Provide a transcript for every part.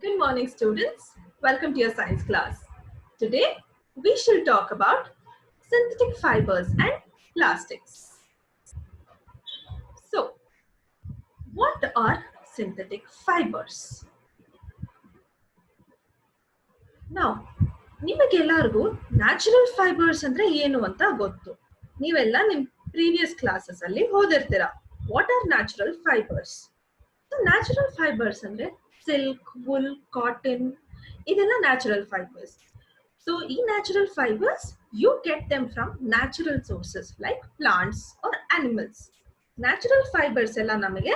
Good morning, students. Welcome to your science class. Today, we shall talk about synthetic fibers and plastics. So, what are synthetic fibers? Now, ನಿಮಗೆಲ್ಲರಿಗೂ natural fibres ಅಂದ್ರೆ ಏನು ಅಂತ ಗೊತ್ತು. ನೀವೆಲ್ಲ ನಿಮ್ಮ previous classes ಅಲ್ಲಿ ಓದಿರ್ತೀರಾ. What are natural fibres? Natural fibres ಅಂದ್ರೆ ಸಿಲ್ಕ್, ವುಲ್, ಕಾಟನ್ ಇದೆಲ್ಲ natural fibres. So, natural fibers, you get them from natural sources like plants or animals. Natural fibers ಎಲ್ಲ ನಮಗೆ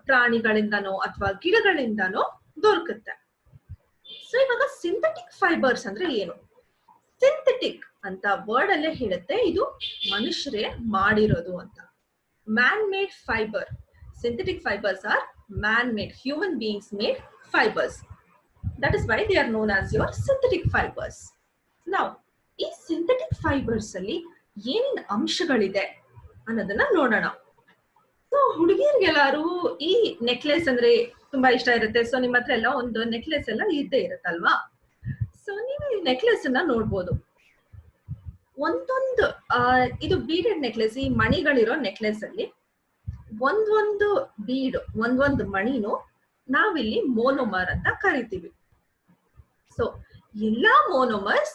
ಪ್ರಾಣಿಗಳಿಂದನೋ ಅಥವಾ ಗಿಡಗಳಿಂದನೋ ದೊರಕುತ್ತೆ. ಸೊ ಇವಾಗ ಸಿಂಥೆಟಿಕ್ ಫೈಬರ್ಸ್ ಅಂದ್ರೆ ಏನು? ಸಿಂಥೆಟಿಕ್ ಅಂತ ವರ್ಡ್ ಅಲ್ಲೇ ಹೇಳುತ್ತೆ ಇದು ಮನುಷ್ಯರೇ ಮಾಡಿರೋದು ಅಂತ. Man made fibre. Synthetic fibres R man made, human beings made fibres. That is why they are known as your synthetic fibers. Now, ಈ ಸಿಂಥೆಟಿಕ್ ಫೈಬರ್ಸ್ ಅಲ್ಲಿ ಏನೇನ್ ಅಂಶಗಳಿದೆ ಅನ್ನೋದನ್ನ ನೋಡೋಣ. ಸೊ ಹುಡುಗಿಯರಿಗೆಲ್ಲರೂ ಈ ನೆಕ್ಲೆಸ್ ಅಂದ್ರೆ ತುಂಬಾ ಇಷ್ಟ ಇರುತ್ತೆ. ಸೊ ನಿಮ್ಮ ಹತ್ರ ಎಲ್ಲ ಒಂದು ನೆಕ್ಲೆಸ್ ಎಲ್ಲ ಇದ್ದೇ ಇರುತ್ತಲ್ವಾ? ಸೊ ನೀವು ಈ ನೆಕ್ಲೆಸ್ ಅನ್ನ ನೋಡ್ಬೋದು. ಒಂದೊಂದು ಇದು ಬೀಡೆಡ್ ನೆಕ್ಲೆಸ್, ಈ ಮಣಿಗಳಿರೋ ನೆಕ್ಲೆಸ್ ಅಲ್ಲಿ ಒಂದೊಂದು ಬೀಡ್, ಒಂದೊಂದು ಮಣಿನು ನಾವಿಲ್ಲಿ ಮೋನೋಮರ್ ಅಂತ ಕರಿತೀವಿ. ಸೊ ಎಲ್ಲಾ ಮೋನೋಮರ್ಸ್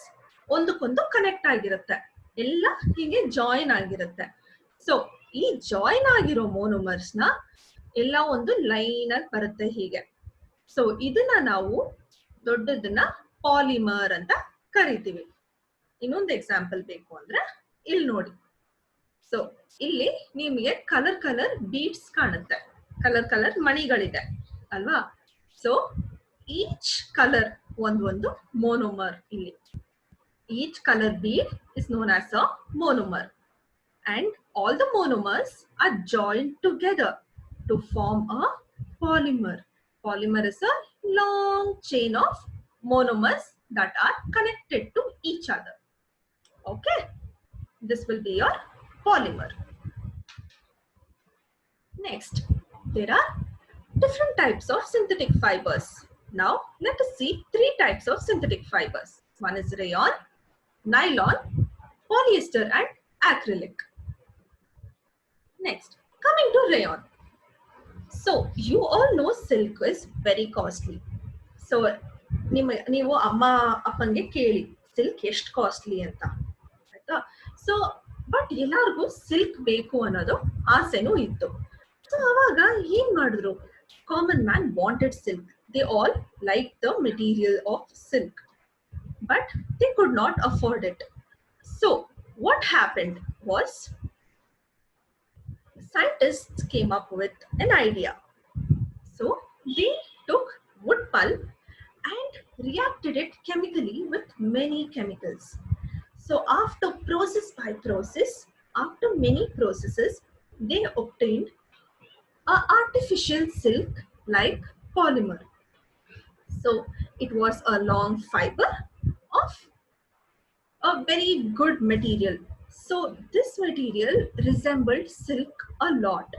ಒಂದಕ್ಕೊಂದು ಕನೆಕ್ಟ್ ಆಗಿರುತ್ತೆ, ಎಲ್ಲ ಹೀಗೆ ಜಾಯಿನ್ ಆಗಿರುತ್ತೆ. ಸೊ ಈ ಜಾಯಿನ್ ಆಗಿರೋ ಮೋನೋಮರ್ಸ್ ನ ಎಲ್ಲ ಒಂದು ಲೈನ್ ಅಲ್ಲಿ ಬರುತ್ತೆ ಹೀಗೆ. ಸೊ ಇದನ್ನ ನಾವು ದೊಡ್ಡದನ್ನ ಪಾಲಿಮರ್ ಅಂತ ಕರಿತೀವಿ. ಇನ್ನೊಂದು ಎಕ್ಸಾಂಪಲ್ ಬೇಕು ಅಂದ್ರೆ ಇಲ್ಲಿ ನೋಡಿ. ಸೊ ಇಲ್ಲಿ ನಿಮಗೆ ಕಲರ್ ಕಲರ್ ಬೀಡ್ಸ್ ಕಾಣುತ್ತೆ, ಕಲರ್ ಕಲರ್ ಮಣಿಗಳಿದೆ ಅಲ್ವಾ? ಸೊ ಈಚ್ ಕಲರ್ ಒಂದು monomer ಇಲ್ಲಿ. Each color bead is known as a monomer, and all the monomers are joined together to form a polymer. Polymer is a long chain of monomers that are connected to each other. Okay, this will be your polymer. Next, there are different types of synthetic fibers. Now, let us see three types of synthetic fibers. One is rayon, nylon, polyester and acrylic. Next, coming to rayon. So, you all know silk is very costly. So, ನೀವು ಅಮ್ಮ ಅಪ್ಪಂಗೆ ಕೇಳಿ silk ಎಷ್ಟು costly ಅಂತ, ಆಯ್ತಾ? So but ಎಲ್ಲರಿಗೂ silk ಬೇಕು ಅನ್ನೋದು ಆಸೆನೂ ಇತ್ತು. ಸೊ ಅವಾಗ ಏನ್ ಮಾಡಿದ್ರು? Common man wanted silk. They all liked the material of silk, but they could not afford it. So what happened was, scientists came up with an idea. So they took wood pulp and reacted it chemically with many chemicals. So after process by process, after many processes, they obtained an artificial silk like polymer. So it was a long fiber of a very good material. So this material resembled silk a lot.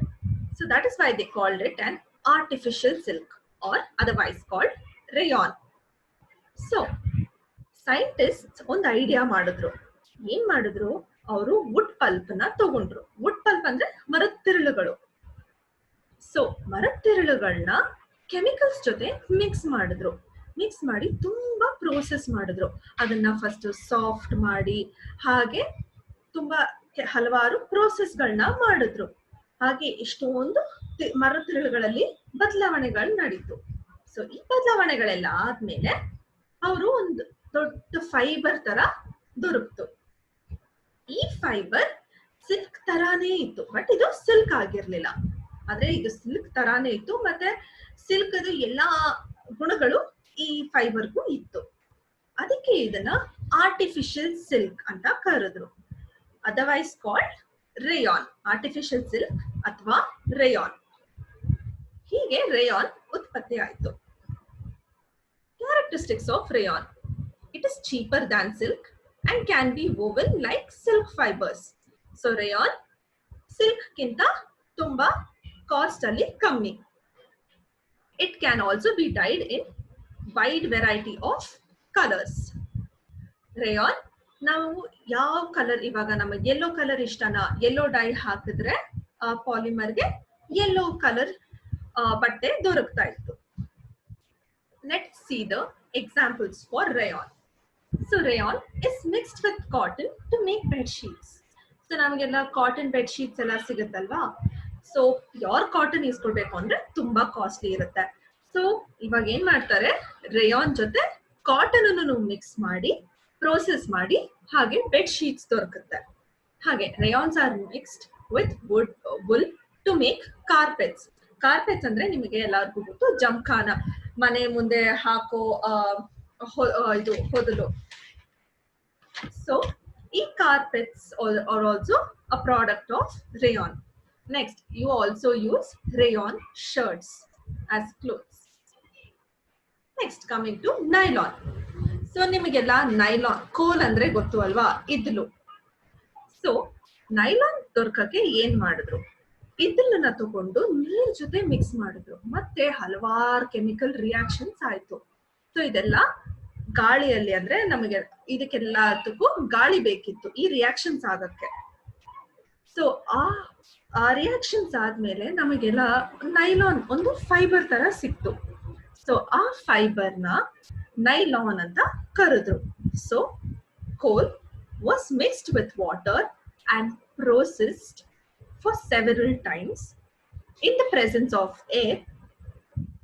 So that is why they called it an artificial silk, or otherwise called rayon. So scientists ಒಂದು idea ಮಾಡಿದ್ರು. ಏನ್ ಮಾಡಿದ್ರು? ಅವರು wood pulp ನ ತಗೊಂಡ್ರು. Wood pulp ಅಂದ್ರೆ ಮರದ ತಿರುಳುಗಳು. So ಮರದ ತಿರುಳುಗಳನ್ನ ಕೆಮಿಕಲ್ಸ್ ಜೊತೆ ಮಿಕ್ಸ್ ಮಾಡಿದ್ರು. ಮಿಕ್ಸ್ ಮಾಡಿ ತುಂಬಾ ಪ್ರೋಸೆಸ್ ಮಾಡಿದ್ರು. ಅದನ್ನ ಫಸ್ಟ್ ಸಾಫ್ಟ್ ಮಾಡಿ, ಹಾಗೆ ತುಂಬಾ ಹಲವಾರು ಪ್ರೋಸೆಸ್ಗಳನ್ನ ಮಾಡಿದ್ರು. ಹಾಗೆ ಎಷ್ಟೊಂದು ಮರದ ತಿರುಳುಗಳಲ್ಲಿ ಬದಲಾವಣೆಗಳು ನಡೀತು. ಸೊ ಈ ಬದಲಾವಣೆಗಳೆಲ್ಲ ಆದ್ಮೇಲೆ ಅವರು ಒಂದು ದೊಡ್ಡ ಫೈಬರ್ ತರ ದೊರಕ್ತು. ಈ ಫೈಬರ್ ಸಿಲ್ಕ್ ತರಾನೇ ಇತ್ತು, ಬಟ್ ಇದು ಸಿಲ್ಕ್ ಆಗಿರ್ಲಿಲ್ಲ. ಆದ್ರೆ ಇದು ಸಿಲ್ಕ್ ತರಾನೇ ಇತ್ತು, ಮತ್ತೆ ಸಿಲ್ಕ್ ಅದು ಎಲ್ಲಾ ಗುಣಗಳು ಈ ಫೈಬರ್ಗೂ ಇತ್ತು. ಅದಕ್ಕೆ ಇದನ್ನ ಆರ್ಟಿಫಿಷಿಯಲ್ ಸಿಲ್ಕ್ ಅಂತ ಕರೆದ್ರು. Otherwise called rayon, artificial silk ಅಥವಾ ರೇಯಾನ್. ಹೀಗೆ ರೇಯಾನ್ ಉತ್ಪತ್ತಿ ಆಯಿತು. Characteristics of rayon: it is cheaper than silk and can be woven like silk fibers. So rayon silk ಗಿಂತ ತುಂಬಾ ಕಾಸ್ಟ್ ಅಲ್ಲಿ ಕಮ್ಮಿ. It can also be dyed in wide variety of colors. Rayon, ನಾವು ಯಾವ colour, ಇವಾಗ ನಮಗೆ yellow colour ಇಷ್ಟನಾ, yellow dye ಹಾಕಿದ್ರೆ ಪಾಲಿಮರ್ಗೆ ಯೆಲ್ಲೋ ಕಲರ್ ಬಟ್ಟೆ ದೊರಕ್ತಾ ಇತ್ತು. Let's see the examples for rayon. So rayon is mixed with cotton to make bed sheets. So ನಮಗೆಲ್ಲ cotton bed sheets ಎಲ್ಲ ಸಿಗುತ್ತಲ್ವಾ. ಸೊ ಪ್ಯೂರ್ ಕಾಟನ್ ಇಸ್ಕೊಳ್ಬೇಕು ಅಂದ್ರೆ ತುಂಬಾ ಕಾಸ್ಟ್ಲಿ ಇರುತ್ತೆ. ಸೊ ಇವಾಗ ಏನ್ ಮಾಡ್ತಾರೆ, ರೇಯಾನ್ ಜೊತೆ ಕಾಟನ್ ಅನ್ನು ಮಿಕ್ಸ್ ಮಾಡಿ ಪ್ರೋಸೆಸ್ ಮಾಡಿ ಹಾಗೆ ಬೆಡ್ ಶೀಟ್ಸ್ ದೊರಕುತ್ತೆ. ಹಾಗೆ rayons are mixed with wool to make carpets. Carpets ಅಂದ್ರೆ ನಿಮಗೆ ಎಲ್ಲರಿಗೂ ಗೊತ್ತು, ಜಂಖಾನ, ಮನೆ ಮುಂದೆ ಹಾಕೋ ಇದು ಹೊದಲು. ಸೊ ಈ carpets are also a product of rayon. Next, you also use rayon shirts as clothes. Next, coming to nylon. So ನಿಮಗೆಲ್ಲ ನೈಲಾನ್, ಕೋಲ್ ಅಂದ್ರೆ ಗೊತ್ತು ಅಲ್ವಾ, ಇದ್ಲು. ಸೊ ನೈಲಾನ್ ದೊರಕಕ್ಕೆ ಏನ್ ಮಾಡಿದ್ರು, ಇದ್ಲನ್ನ ತಗೊಂಡು ನೀರ್ ಜೊತೆ ಮಿಕ್ಸ್ ಮಾಡಿದ್ರು, ಮತ್ತೆ ಹಲವಾರು ಕೆಮಿಕಲ್ ರಿಯಾಕ್ಷನ್ಸ್ ಆಯ್ತು. ಸೊ ಇದೆಲ್ಲ ಗಾಳಿಯಲ್ಲಿ, ಅಂದ್ರೆ ನಮಗೆ ಇದಕ್ಕೆಲ್ಲದಕ್ಕೂ ಗಾಳಿ ಬೇಕಿತ್ತು ಈ ರಿಯಾಕ್ಷನ್ಸ್ ಆಗಕ್ಕೆ. ಸೊ ಆ ರಿಯಾಕ್ಷನ್ಸ್ ಆದ್ಮೇಲೆ ನಮಗೆಲ್ಲ ನೈಲಾನ್ ಒಂದು ಫೈಬರ್ ತರ ಸಿಕ್ತು. ಸೊ ಆ ಫೈಬರ್ ನ ನೈಲಾನ್ ಅಂತ ಕರೆದ್ರು. ಸೊ ಕೋಲ್ was mixed with water and processed for several times in the presence of air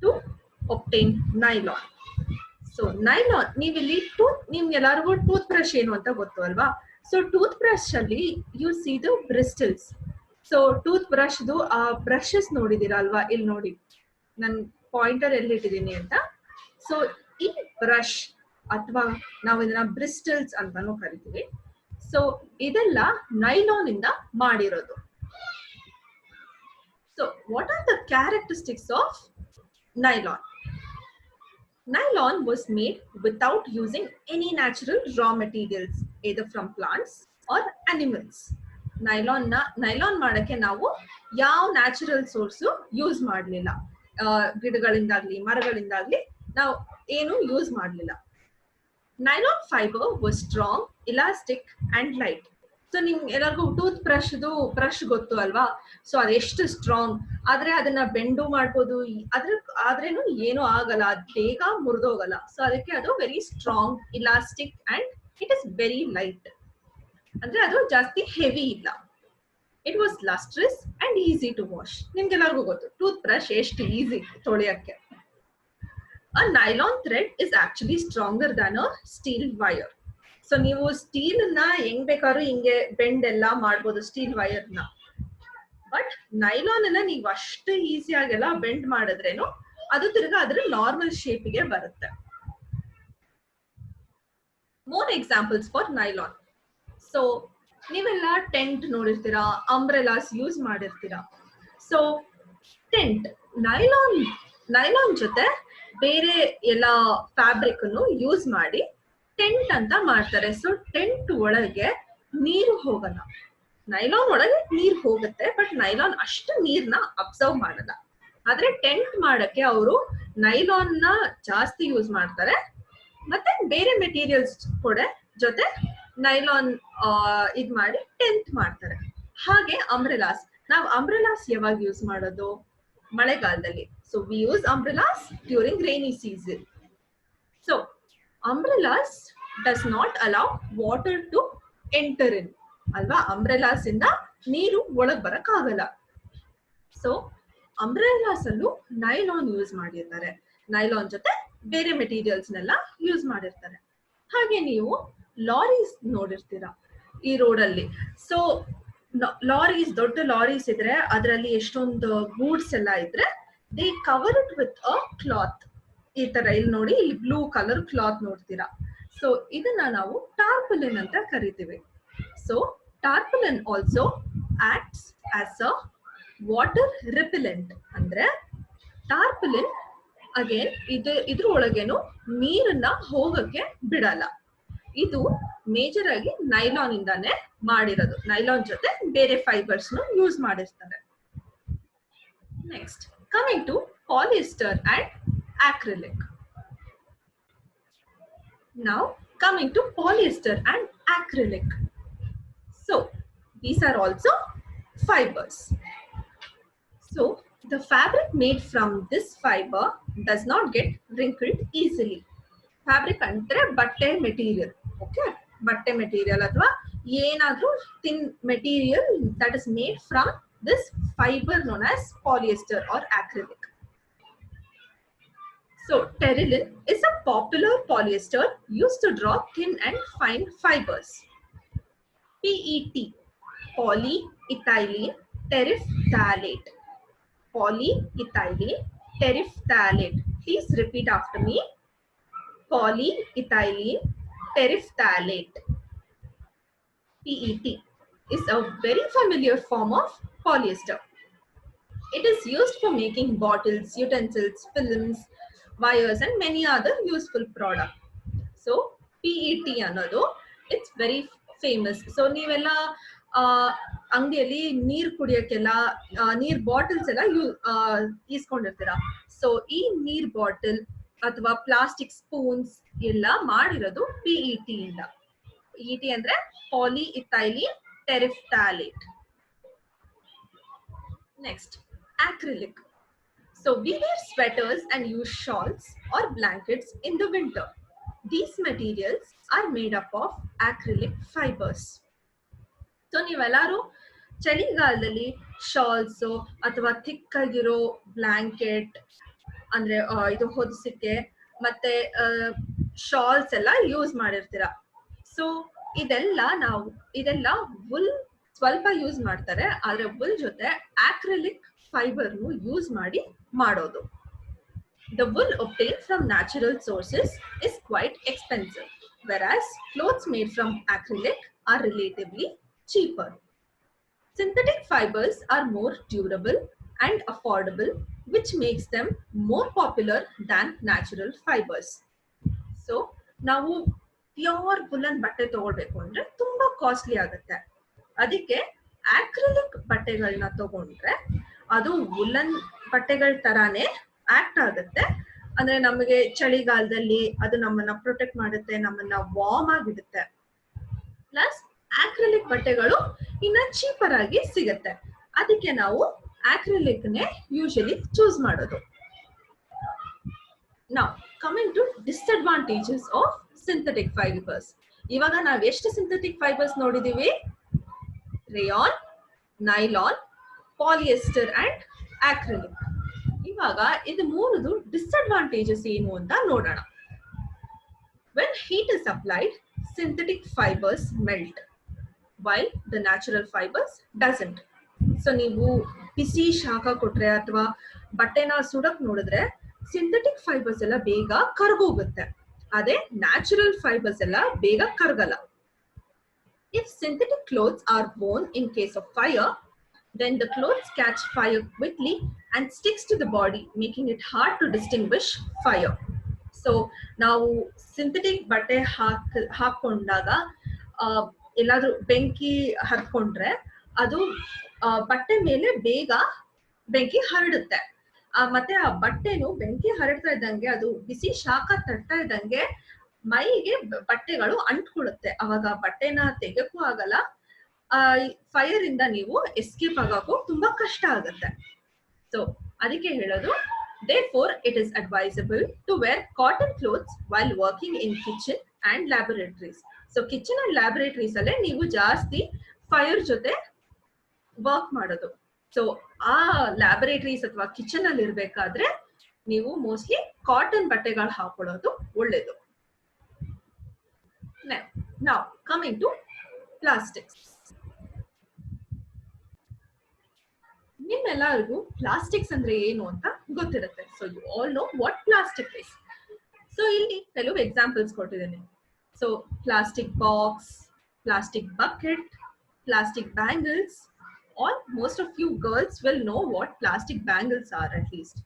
to obtain nylon. So nylon, ನೀವಿಲ್ಲಿ ನಿಮ್ಗೆಲ್ಲರಿಗೂ ಟೂತ್ ಬ್ರಷ್ ಏನು ಅಂತ ಗೊತ್ತು ಅಲ್ವಾ. ಸೊ ಟೂತ್ ಬ್ರಷ್ ಅಲ್ಲಿ you see the bristles. So tooth ಬ್ರಷ್ದು ಆ ಬ್ರಷಸ್ ನೋಡಿದೀರಾ ಅಲ್ವಾ, ಇಲ್ಲಿ ನೋಡಿ ನನ್ ಪಾಯಿಂಟರ್ ಎಲ್ಲಿ ಇಟ್ಟಿದ್ದೀನಿ ಅಂತ. ಸೊ ಈ ಬ್ರಷ್ ಅಥವಾ ನಾವು ಇದನ್ನ ಬ್ರಿಸ್ಟಲ್ಸ್ ಅಂತಾನು ಕರಿತೀವಿ. ಸೊ ಇದೆಲ್ಲ ನೈಲಾನ್ ಇಂದ ಮಾಡಿರೋದು. So what are the characteristics of nylon? Nylon was made without using any natural raw materials, either from plants or animals. Nylon ಮಾಡಕ್ಕೆ ನಾವು ಯಾವ ನ್ಯಾಚುರಲ್ ಸೋರ್ಸ್ ಯೂಸ್ ಮಾಡಲಿಲ್ಲ. ಗಿಡಗಳಿಂದಾಗ್ಲಿ ಮರಗಳಿಂದಾಗ್ಲಿ ನಾವು ಏನು ಯೂಸ್ ಮಾಡಲಿಲ್ಲ. Nylon fibre was strong, elastic and light. So ನಿಮ್ಗೆ ಎಲ್ಲರಿಗೂ tooth brush ಗೊತ್ತು ಅಲ್ವಾ. ಸೊ ಅದೆಷ್ಟು ಸ್ಟ್ರಾಂಗ್, ಆದ್ರೆ ಅದನ್ನ ಬೆಂಡು ಮಾಡ್ಬೋದು, ಆದ್ರೇನು ಏನೂ ಆಗಲ್ಲ, ಅದು ಬೇಗ ಮುರಿದೋಗಲ್ಲ. ಸೊ ಅದಕ್ಕೆ ಅದು very strong, elastic and it is very light. ಅಂದ್ರೆ ಅದು ಜಾಸ್ತಿ ಹೆವಿ ಇಲ್ಲ. It was lustrous and easy to wash. ನಿಮ್ಗೆಲ್ಲರಿಗೂ ಗೊತ್ತು ಟೂತ್ ಬ್ರಷ್ ಎಷ್ಟು ಈಸಿ ತೊಳೆಯಕ್ಕೆ. A nylon thread is actually stronger than a steel wire. So ನೀವು ಸ್ಟೀಲ್ ನ ಹೆಂಗ್ ಬೇಕಾದ್ರೂ ಹಿಂಗೆ ಬೆಂಡ್ ಎಲ್ಲ ಮಾಡ್ಬೋದು, ಸ್ಟೀಲ್ ವೈರ್ ನ. ಬಟ್ ನೈಲಾನ್ ಅನ್ನ ನೀವು ಅಷ್ಟು ಈಸಿಯಾಗೆಲ್ಲ ಬೆಂಡ್ ಮಾಡಿದ್ರೇನು ಅದು ತಿರ್ಗಾ ಅದ್ರ ನಾರ್ಮಲ್ ಶೇಪಿಗೆ ಬರುತ್ತೆ. More examples for nylon. So ನೀವೆಲ್ಲ ಟೆಂಟ್ ನೋಡಿರ್ತೀರಾ, ಅಂಬ್ರೆಲಾಸ್ ಯೂಸ್ ಮಾಡಿರ್ತೀರಾ. ಸೊ ಟೆಂಟ್ ನೈಲಾನ್ ಜೊತೆ ಬೇರೆ ಎಲ್ಲ ಫ್ಯಾಬ್ರಿಕ್ ಅನ್ನು ಯೂಸ್ ಮಾಡಿ ಟೆಂಟ್ ಅಂತ ಮಾಡ್ತಾರೆ. ಸೊ ಟೆಂಟ್ ಒಳಗೆ ನೀರು ಹೋಗಲ್ಲ. ನೈಲಾನ್ ಒಳಗೆ ನೀರ್ ಹೋಗುತ್ತೆ, ಬಟ್ ನೈಲಾನ್ ಅಷ್ಟು ನೀರ್ನ ಅಬ್ಸರ್ವ್ ಮಾಡಲ್ಲ. ಆದ್ರೆ ಟೆಂಟ್ ಮಾಡಕ್ಕೆ ಅವರು ನೈಲಾನ್ ನ ಜಾಸ್ತಿ ಯೂಸ್ ಮಾಡ್ತಾರೆ, ಮತ್ತೆ ಬೇರೆ ಮೆಟೀರಿಯಲ್ಸ್ ಕೂಡ ಜೊತೆ ನೈಲಾನ್ ಇದ್ ಮಾಡಿ ಟೆಂಟ್ ಮಾಡ್ತಾರೆ. ಹಾಗೆ ಅಂಬ್ರೆಲಾಸ್, ನಾವು ಅಂಬ್ರೆಲಾಸ್ ಯಾವಾಗ ಯೂಸ್ ಮಾಡೋದು? ಮಳೆಗಾಲದಲ್ಲಿ. So we use umbrellas during rainy season. So umbrellas does not allow water to enter in ಅಲ್ವಾ. ಅಂಬ್ರೆಲಾಸ್ ಇಂದ ನೀರು ಒಳಗ್ ಬರಕ್ ಆಗಲ್ಲ. ಸೊ ಅಂಬ್ರೆಲಾಸ್ ಅಲ್ಲೂ ನೈಲಾನ್ ಯೂಸ್ ಮಾಡಿರ್ತಾರೆ. ನೈಲಾನ್ ಜೊತೆ ಬೇರೆ ಮೆಟೀರಿಯಲ್ಸ್ ನೆಲ್ಲ ಯೂಸ್ ಮಾಡಿರ್ತಾರೆ. ಹಾಗೆ ನೀವು ಲಾರೀಸ್ ನೋಡಿರ್ತೀರಾ ಈ ರೋಡ್ ಅಲ್ಲಿ. ಸೊ ಲಾರೀಸ್, ದೊಡ್ಡ ಲಾರೀಸ್ ಇದ್ರೆ ಅದರಲ್ಲಿ ಎಷ್ಟೊಂದು ಗೂಡ್ಸ್ ಎಲ್ಲ ಇದ್ರೆ they cover it with a cloth. ಈ ತರ ಇಲ್ಲಿ ನೋಡಿ, ಇಲ್ಲಿ ಬ್ಲೂ ಕಲರ್ ಕ್ಲಾತ್ ನೋಡ್ತೀರಾ. ಸೊ ಇದನ್ನ ನಾವು ಟಾರ್ಪಲಿನ್ ಅಂತ ಕರಿತೀವಿ. So tarpaulin also acts as a water repellent. ಅಂದ್ರೆ ಟಾರ್ಪಲಿನ್ ಅಗೇನ್ ಇದ್ರ ಒಳಗೇನು ನೀರನ್ನ ಹೋಗಕ್ಕೆ ಬಿಡಲ್ಲ. ಇದು ಮೇಜರ್ ಆಗಿ ನೈಲಾನ್ ಇಂದಾನೆ ಮಾಡಿರೋದು. ನೈಲಾನ್ ಜೊತೆ ಬೇರೆ ಫೈಬರ್ಸ್ ಯೂಸ್ ಮಾಡಿರ್ತಾರೆ. Next, coming to polyester and acrylic. Now coming to polyester and acrylic. So these are also fibers. So the fabric made from this fiber does not get wrinkled easily. Fabric ಅಂದ್ರೆ ಬಟ್ಟೆ material. Okay, ಬಟ್ಟೆ material ಅಥವಾ ಏನಾದ್ರೂ thin material that is made from this fiber known as polyester or acrylic. So terylene is a popular polyester used to draw thin and fine fibers. PET, polyethylene terephthalate. Polyethylene terephthalate. Please repeat after me. Polyethylene terephthalate. PET is a very familiar form of polyester. It is used for making bottles, utensils, films, wires and many other useful products. So PET ಅನ್ನೋದು it's very famous. So ನೀವೆಲ್ಲ ಅಂಗಡಿಯಲ್ಲಿ ನೀರು ಕುಡಿಯೋಕ್ಕೆಲ್ಲ ನೀರ್ bottles ಎಲ್ಲ ಈಸ್ಕೊಂಡಿರ್ತೀರಾ. So ಈ ನೀರ್ bottle ಅಥವಾ plastic spoons ಎಲ್ಲ ಮಾಡಿರೋದು PET ಇಂದ. PET ಅಂದ್ರೆ polyethylene terephthalate. Next, acrylic. So we wear sweaters and use shawls or blankets in the winter. These materials are made up of acrylic fibers. So ನೀವೆಲ್ಲರೂ ಚಳಿಗಾಲದಲ್ಲಿ shawls ಅಥವಾ thick ಆಗಿರೋ blanket ಅಂದ್ರೆ ಇದು ಹೊದಿಸಕ್ಕೆ ಮತ್ತೆ ಶಾಲ್ಸ್ ಎಲ್ಲ ಯೂಸ್ ಮಾಡಿರ್ತೀರಾ. ಸೊ ಇದೆಲ್ಲ ವುಲ್ ಸ್ವಲ್ಪ ಯೂಸ್ ಮಾಡ್ತಾರೆ, ಆದ್ರೆ ವುಲ್ ಜೊತೆ acrylic ಫೈಬರ್ನು ಯೂಸ್ ಮಾಡಿ ಮಾಡೋದು. The wool obtained from natural sources is quite expensive, whereas clothes made from acrylic are relatively cheaper. Synthetic fibers are more durable and affordable, which makes them more popular than natural fibers. So ನಾವು pure woollen ಬಟ್ಟೆ ತಗೊಳ್ಬೇಕು ಅಂದ್ರೆ ತುಂಬಾ costly ಆಗುತ್ತೆ. ಅದಕ್ಕೆ acrylic ಬಟ್ಟೆಗಳನ್ನ ತಗೊಂಡ್ರೆ ಅದು ವುಲನ್ ಬಟ್ಟೆಗಳ ತರಾನೇ ಆಕ್ಟ್ ಆಗುತ್ತೆ. ಅಂದ್ರೆ ನಮಗೆ ಚಳಿಗಾಲದಲ್ಲಿ ಅದು ನಮ್ಮನ್ನ ಪ್ರೊಟೆಕ್ಟ್ ಮಾಡುತ್ತೆ, ನಮ್ಮನ್ನ ವಾರ್ಮ್ ಆಗಿಡುತ್ತೆ. ಪ್ಲಸ್ ಆಕ್ರಿಲಿಕ್ ಬಟ್ಟೆಗಳು ಇನ್ನ ಚೀಪರ್ ಆಗಿ ಸಿಗುತ್ತೆ. ಅದಕ್ಕೆ ನಾವು acrylic ನೇ ಯೂಶಲಿ ಚೂಸ್ ಮಾಡೋದು. Now coming to disadvantages of synthetic fibers. ಇವಾಗ ನಾವು ಎಷ್ಟು ಸಿಂಥೆಟಿಕ್ ಫೈಬರ್ಸ್ ನೋಡಿದೀವಿ? Rayon, nylon, polyester and acrylic. ಇವಾಗ ಇದು ಮೂರದು ಡಿಸ್ಅಡ್ವಾಂಟೇಜಸ್ ಏನು ಅಂತ ನೋಡೋಣ. When heat is applied, synthetic fibers melt while the natural fibers doesn't. So ನೀವು ಬಿಸಿ ಶಾಖ ಕೊಟ್ರೆ ಅಥವಾ ಬಟ್ಟೆನ ಸುಡಕ್ ನೋಡಿದ್ರೆ ಸಿಂಥೆಟಿಕ್ ಫೈಬರ್ಸ್ ಎಲ್ಲ ಬೇಗ ಕರ್ಗೋಗುತ್ತೆ, ಅದೇ ನ್ಯಾಚುರಲ್ ಫೈಬರ್ಸ್ ಎಲ್ಲ ಬೇಗ ಕರ್ಗಲ್ಲ. If synthetic clothes are worn in case of fire, then the clothes catch fire quickly and sticks to the body, making it hard to distinguish fire. So ನಾವು synthetic ಬಟ್ಟೆ ಹಾಕೊಂಡಾಗ ಎಲ್ಲಾದ್ರೂ ಬೆಂಕಿ ಹತ್ಕೊಂಡ್ರೆ ಅದು ಬಟ್ಟೆ ಮೇಲೆ ಬೇಗ ಬೆಂಕಿ ಹರಡುತ್ತೆ. ಮತ್ತೆ ಆ ಬಟ್ಟೆನು ಬೆಂಕಿ ಹರಡ್ತಾ ಇದ್ದಂಗೆ ಅದು ಬಿಸಿ ಶಾಖ ತಡ್ತಾ ಇದ್ದಂಗೆ ಮೈಗೆ ಬಟ್ಟೆಗಳು ಅಂಟ್ಕೊಳ್ಳುತ್ತೆ. ಅವಾಗ ಬಟ್ಟೆನ ತೆಗೆಕ್ಕೂ ಆಗಲ್ಲ, ಫೈರ್ ಇಂದ ನೀವು ಎಸ್ಕೇಪ್ ಆಗಕ್ಕೂ ತುಂಬಾ ಕಷ್ಟ ಆಗುತ್ತೆ. ಸೊ ಅದಕ್ಕೆ ಹೇಳೋದು, therefore it is advisable to wear cotton clothes while working in kitchen and laboratories. So kitchen and laboratories ಅಲ್ಲೇ ನೀವು ಜಾಸ್ತಿ ಫೈರ್ ಜೊತೆ ವರ್ಕ್ ಮಾಡೋದು. ಸೊ ಆ ಲ್ಯಾಬೊರೇಟರೀಸ್ ಅಥವಾ ಕಿಚನ್ ಅಲ್ಲಿ ಇರ್ಬೇಕಾದ್ರೆ ನೀವು ಮೋಸ್ಟ್ಲಿ ಕಾಟನ್ ಬಟ್ಟೆಗಳು ಹಾಕೊಳ್ಳೋದು ಒಳ್ಳೇದು. Now coming to plastics. ನಿಮ್ಮೆಲ್ಲರಿಗೂ ಪ್ಲಾಸ್ಟಿಕ್ಸ್ ಅಂದ್ರೆ ಏನು ಅಂತ ಗೊತ್ತಿರುತ್ತೆ. So you all know what plastic is. So ಇಲ್ಲಿ ಕೆಲವು ಎಕ್ಸಾಂಪಲ್ಸ್ ಕೊಟ್ಟಿದ್ದೇನೆ. So plastic box, plastic bucket, plastic bangles. All most of you girls will know what plastic bangles are at least.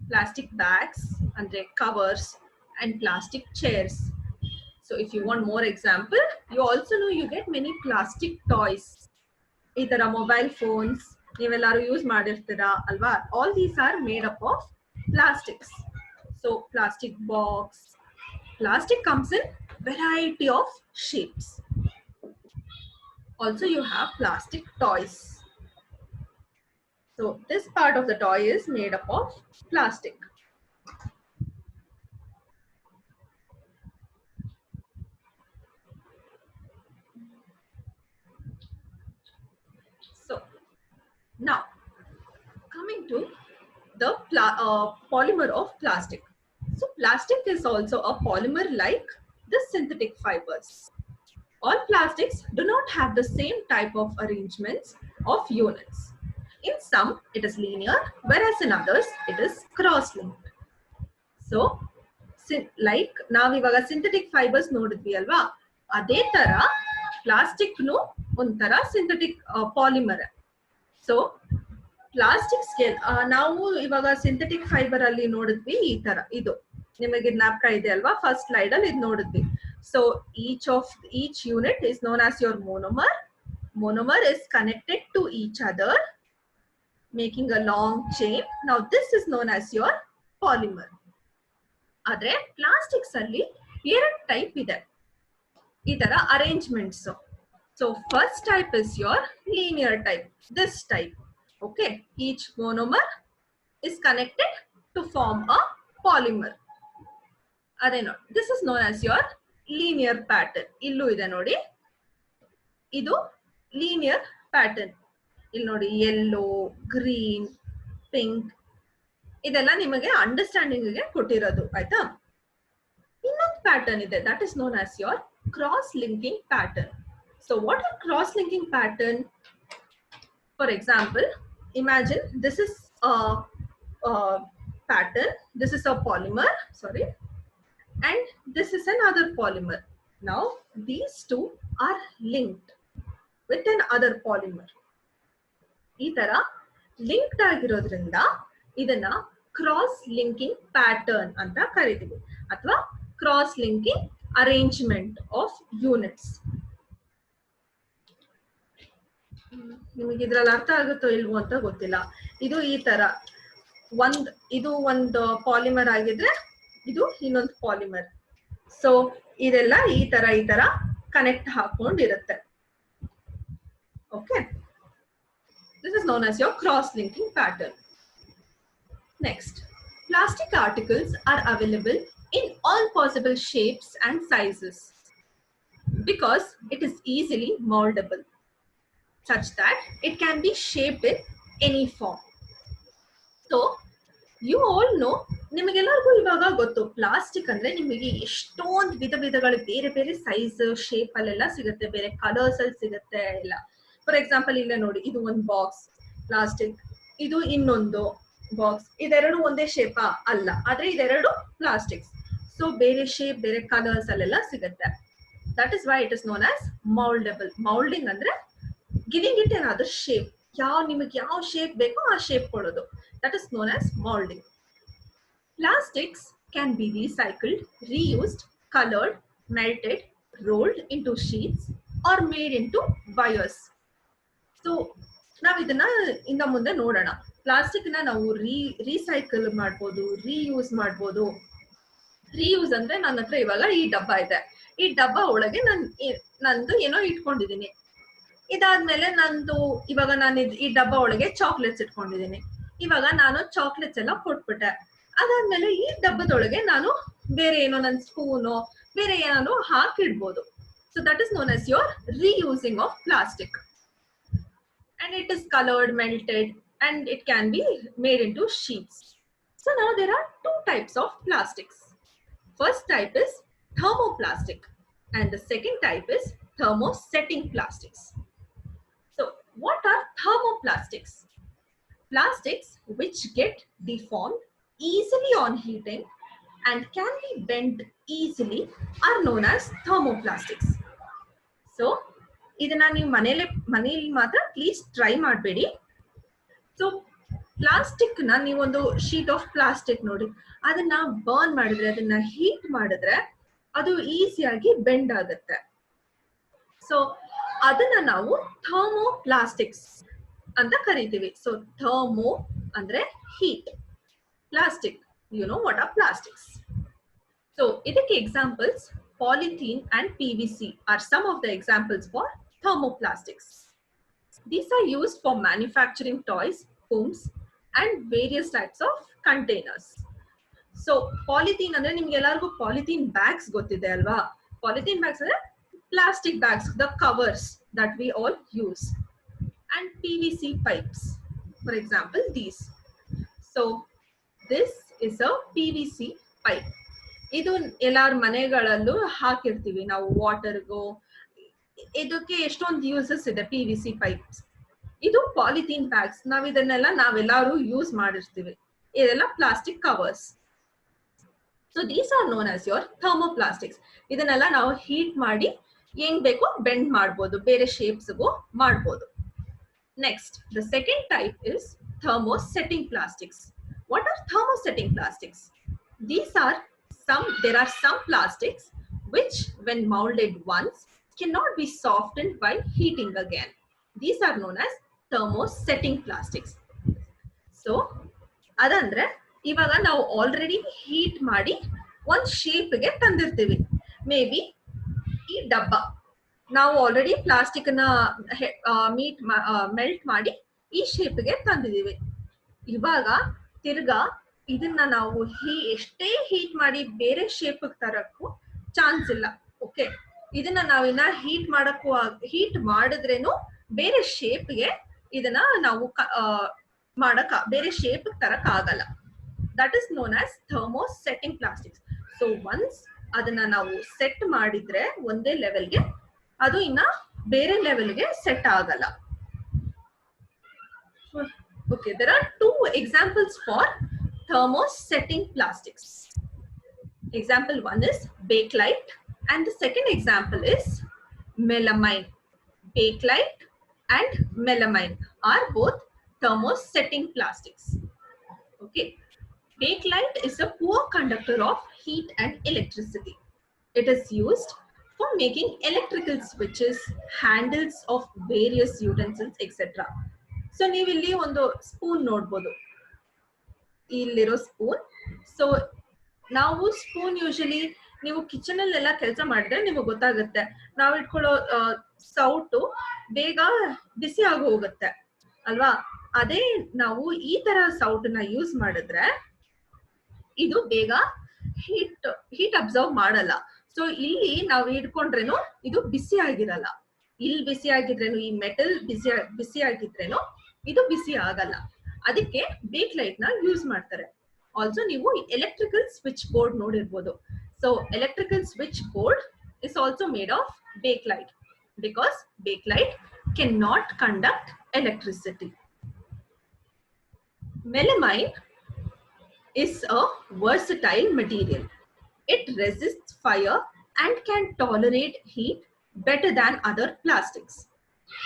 Plastic bags and covers and plastic chairs. So if you want more example, you also know you get many plastic toys, either mobile phones, ನೀವೆಲ್ಲರೂ use ಮಾಡಿರ್ತೀರಾ ಅಲ್ವಾ? All these are made up of plastics. So plastic box. Plastic comes in variety of shapes. Also you have plastic toys. So this part of the toy is made up of plastic. So now coming to the polymer of plastic. So plastic is also a polymer like the synthetic fibers. All plastics do not have the same type of arrangements of units. In some, it is linear, whereas in others, it is cross-linked. So, like ನಾವಿವಾಗ synthetic fibres ನೋಡಿದ್ವಿ ಅಲ್ವಾ, ಅದೇ ತರ plastic ನು ಒಂಥರ synthetic polymer. So ಪ್ಲಾಸ್ಟಿಕ್ಸ್ಗೆ ನಾವು ಇವಾಗ synthetic fibre ಅಲ್ಲಿ ನೋಡಿದ್ವಿ ಈ ತರ, ಇದು ನಿಮಗೆ ಜ್ಞಾಪಕ ಇದೆ ಅಲ್ವಾ, ಫಸ್ಟ್ ಸ್ಲೈಡ್ ಅಲ್ಲಿ ಇದು ನೋಡಿದ್ವಿ. So each unit is known as your monomer. Monomer is connected to each other making a long chain. Now this is known as your polymer. ಆದ್ರೆ ಪ್ಲಾಸ್ಟಿಕ್ಸ್ ಅಲ್ಲಿ ಎರಡು ಟೈಪ್ ಇದೆ ಈ ತರ arrangements. So first type is your linear type, this type. Okay, each monomer is connected to form a polymer. ಅದೇ ನೋಡಿ, this is known as your linear pattern. ಇಲ್ಲೂ ಇದೆ ನೋಡಿ, ಇದು ಲೀನಿಯರ್ ಪ್ಯಾಟರ್ನ್. ಇಲ್ಲಿ ನೋಡಿ, ಯೆಲ್ಲೋ, ಗ್ರೀನ್, ಪಿಂಕ್, ಇದೆಲ್ಲ ನಿಮಗೆ ಅಂಡರ್ಸ್ಟ್ಯಾಂಡಿಂಗ್ ಗೆ ಕೊಟ್ಟಿರೋದು, ಆಯ್ತಾ? ಇನ್ನೊಂದು ಪ್ಯಾಟರ್ನ್ ಇದೆ, that is known as your cross linking pattern. So what are cross linking pattern? For example, imagine this is a pattern, this is a polymer, sorry, and this is another polymer. Now these two are linked with another polymer. ಈ ತರ linked ಆಗಿರೋದ್ರಿಂದ ಇದನ್ನ cross linking pattern ಅಂತ ಕರಿತೀವಿ, ಅಥವಾ cross linking arrangement of units. ನಿಮಗೆ ಇದ್ರಲ್ಲಿ ಅರ್ಥ ಆಗುತ್ತೋ ಇಲ್ವೋ ಅಂತ ಗೊತ್ತಿಲ್ಲ. ಇದು ಈ ತರ ಇದು ಒಂದು ಪಾಲಿಮರ್ ಆಗಿದ್ರೆ ಇದು ಇನ್ನೊಂದು ಪಾಲಿಮರ್. ಸೊ ಇದೆಲ್ಲ ಈ ತರ ಕನೆಕ್ಟ್ ಹಾಕೊಂಡಿರುತ್ತೆ. Okay, this is known as your cross-linking pattern. Next, plastic articles are available in all possible shapes and sizes because it is easily moldable, such that it can be shaped in any form. So you all know, ನಿಮಗೆಲ್ಲರಿಗೂ ಇವಾಗ ಗೊತ್ತು, plastic ಅಂದ್ರೆ ನಿಮಗೆ ಎಷ್ಟೊಂದು ವಿಧಗಳು, ಬೇರೆ ಬೇರೆ size shape ಅಲ್ಲೆಲ್ಲ ಸಿಗುತ್ತೆ, ಬೇರೆ ಕಲರ್ಸ್ ಅಲ್ಲಿ ಸಿಗುತ್ತೆ ಎಲ್ಲ. ಫಾರ್ ಎಕ್ಸಾಂಪಲ್ ಇಲ್ಲೇ ನೋಡಿ, ಇದು ಒಂದು ಬಾಕ್ಸ್ ಪ್ಲಾಸ್ಟಿಕ್, ಇದು ಇನ್ನೊಂದು ಬಾಕ್ಸ್. ಇದೆರಡು ಒಂದೇ ಶೇಪಾ? ಅಲ್ಲ, ಆದ್ರೆ ಇದೆರಡು ಪ್ಲಾಸ್ಟಿಕ್ಸ್. ಸೊ ಬೇರೆ ಶೇಪ್, ಬೇರೆ ಕಲರ್ಸ್ ಅಲ್ಲೆಲ್ಲ ಸಿಗುತ್ತೆ. That is why it is known as mouldable. Moulding ಅಂದ್ರೆ ಗಿವಿಂಗ್ ಇಟ್ another shape. ನಿಮಗೆ ಯಾವ ಶೇಪ್ ಬೇಕೋ ಆ ಶೇಪ್ ಕೊಡೋದು. That is known as moulding. Plastics can be recycled, reused, colored, melted, rolled into sheets or made into wires. So ನಾವು ಇದನ್ನ ಇನ್ನು ಮುಂದೆ ನೋಡೋಣ. ಪ್ಲಾಸ್ಟಿಕ್ ನ ನಾವು ರೀಸೈಕಲ್ ಮಾಡ್ಬೋದು, ರೀಯೂಸ್ ಮಾಡ್ಬೋದು. ರೀಯೂಸ್ ಅಂದ್ರೆ ನನ್ನ ಹತ್ರ ಇವಾಗ ಈ ಡಬ್ಬ ಇದೆ, ಈ ಡಬ್ಬ ಒಳಗೆ ನಂದು ಏನೋ ಇಟ್ಕೊಂಡಿದೀನಿ. ಇದಾದ್ಮೇಲೆ ಇವಾಗ ನಾನು ಈ ಡಬ್ಬ ಒಳಗೆ ಚಾಕ್ಲೇಟ್ಸ್ ಇಟ್ಕೊಂಡಿದೀನಿ. ಇವಾಗ ನಾನು ಚಾಕ್ಲೇಟ್ಸ್ ಎಲ್ಲ ಕೊಟ್ಬಿಟ್ಟೆ. ಅದಾದ್ಮೇಲೆ ಈ ಡಬ್ಬದೊಳಗೆ ನಾನು ಬೇರೆ ಏನೋ ನನ್ನ ಸ್ಪೂನೋ ಬೇರೆ ಏನಾದ್ರು ಹಾಕಿಡ್ಬೋದು. So that is known as your reusing of plastic. And it is colored, melted, and it can be made into sheets. So now there are two types of plastics. First type is thermoplastic and the second type is thermosetting plastics. So what are thermoplastics? Plastics which get deformed easily on heating and can be bent easily are known as thermoplastics. So ಇದನ್ನ ನೀವು ಮನೆಯಲ್ಲಿ ಮಾತ್ರ please try ಮಾಡಬೇಡಿ. So plastic ನ ನೀವೊಂದು sheet of plastic ನೋಡಿ, ಅದನ್ನ burn ಮಾಡಿದ್ರೆ, ಅದನ್ನ ಹೀಟ್ ಮಾಡಿದ್ರೆ ಅದು ಈಸಿಯಾಗಿ ಬೆಂಡ್ ಆಗುತ್ತೆ. ಸೊ ಅದನ್ನ ನಾವು ಥರ್ಮೋಪ್ಲಾಸ್ಟಿಕ್ಸ್ ಅಂತ ಕರಿತೀವಿ. ಸೊ ಥರ್ಮೋ ಅಂದ್ರೆ heat. Plastic, you know what are plastics. So ಇದಕ್ಕೆ examples polythene and PVC are some of the examples for thermoplastics. These are used for manufacturing toys, homes and various types of containers. So polythene ಅಂದ್ರೆ ನಿಮ್ಗೆ ಎಲ್ಲರಿಗೂ polythene bags ಗೊತ್ತಿದೆ ಅಲ್ವಾ? Polythene bags ಅಂದ್ರೆ plastic bags, the covers that we all use, and PVC pipes, for example these. So this is a PVC pipe. ಇದು ಎಲ್ಲಾರ ಮನೆಗಳಲ್ಲೂ ಹಾಕಿರ್ತೀವಿ ನಾವು ವಾಟರ್ಗೋ. ಇದಕ್ಕೆ ಎಷ್ಟೊಂದು ಯೂಸಸ್ ಇದೆ PVC ಪೈಪ್ಸ್. ಇದು ಪಾಲಿಥೀನ್ ಬ್ಯಾಗ್ಸ್, ನಾವ್ ಇದನ್ನೆಲ್ಲ ನಾವೆಲ್ಲರೂ ಯೂಸ್ ಮಾಡಿರ್ತೀವಿ. ಇದೆಲ್ಲ plastic covers. So these are known as your thermoplastics. ಇದನ್ನೆಲ್ಲ ನಾವು ಹೀಟ್ ಮಾಡಿ ಏನ್ ಬೇಕೋ ಬೆಂಡ್ ಮಾಡ್ಬೋದು, ಬೇರೆ ಶೇಪ್ಸ್ಗೂ ಮಾಡ್ಬೋದು. Next, the second type is thermosetting plastics. What are thermosetting plastics? There are some plastics which, when molded once, cannot be softened by heating again. These are known as thermosetting plastics. So ಅದಂದ್ರೆ ಇವಾಗ ನಾವು already heat ಮಾಡಿ ಒಂದ್ ಶೇಪ್ಗೆ ತಂದಿರ್ತೀವಿ. May be ಈ ಡಬ್ಬ ನಾವು already plastic ನ melt ಮಾಡಿ ಈ ಶೇಪ್ಗೆ ತಂದಿದೀವಿ. ಇವಾಗ ತಿರ್ಗಾ ಇದನ್ನ ನಾವು ಎಷ್ಟೇ ಹೀಟ್ ಮಾಡಿ ಬೇರೆ ಶೇಪ್ ತರಕ್ಕೂ ಚಾನ್ಸ್ ಇಲ್ಲ. ಓಕೆ, ಇದನ್ನ ನಾವಿನ್ನ ಹೀಟ್ ಮಾಡಿದ್ರೇನು ಬೇರೆ ಶೇಪ್ಗೆ ಇದನ್ನ ನಾವು ಬೇರೆ ಶೇಪ್ ತರಕ್ ಆಗಲ್ಲ. That is known as thermosetting plastics. So once ಅದನ್ನ ನಾವು ಸೆಟ್ ಮಾಡಿದ್ರೆ ಒಂದೇ ಲೆವೆಲ್ಗೆ, ಅದು ಇನ್ನ ಬೇರೆ ಲೆವೆಲ್ಗೆ ಸೆಟ್ ಆಗಲ್ಲ. Okay, there are two examples for thermosetting plastics. Example one is bakelite and the second example is melamine. Bakelite and melamine are both thermosetting plastics. Okay, bakelite is a poor conductor of heat and electricity. It is used for making electrical switches, handles of various utensils, etc. So ನೀವಿಲ್ಲಿ ಒಂದು spoon ನೋಡ್ಬೋದು, ಇಲ್ಲಿರೋ spoon. So ನಾವು spoon usually ನೀವು kitchen ಅಲ್ಲೆಲ್ಲ ಕೆಲಸ ಮಾಡಿದ್ರೆ ನಿಮಗೆ ಗೊತ್ತಾಗುತ್ತೆ, ನಾವು ಇಟ್ಕೊಳ್ಳೋ ಸೌಟು ಬೇಗ ಬಿಸಿ ಆಗಿ ಹೋಗುತ್ತೆ ಅಲ್ವಾ. ಅದೇ ನಾವು ಈ ತರ ಸೌಟನ್ನ ಯೂಸ್ ಮಾಡಿದ್ರೆ ಇದು ಬೇಗ ಹೀಟ್ ಅಬ್ಸರ್ವ್ ಮಾಡಲ್ಲ. ಸೊ ಇಲ್ಲಿ ನಾವು ಇಟ್ಕೊಂಡ್ರೇನು ಇದು ಬಿಸಿ ಆಗಿರಲ್ಲ. ಇಲ್ಲಿ ಬಿಸಿ ಆಗಿದ್ರೇನು, ಈ ಮೆಟಲ್ ಬಿಸಿ ಆಗಿದ್ರೇನು ಇದು ಬಿಸಿ ಆಗಲ್ಲ. ಅದಕ್ಕೆ ಬೇಕ್ಲೈಟ್ ನ ಯೂಸ್ ಮಾಡ್ತಾರೆ. ಆಲ್ಸೋ ನೀವು ಎಲೆಕ್ಟ್ರಿಕಲ್ ಸ್ವಿಚ್ ಬೋರ್ಡ್ ನೋಡಿರ್ಬೋದು. So electrical switch board is also made of Bakelite because Bakelite can not conduct electricity. Melamine is a versatile material. It resists fire and can tolerate heat better than other plastics.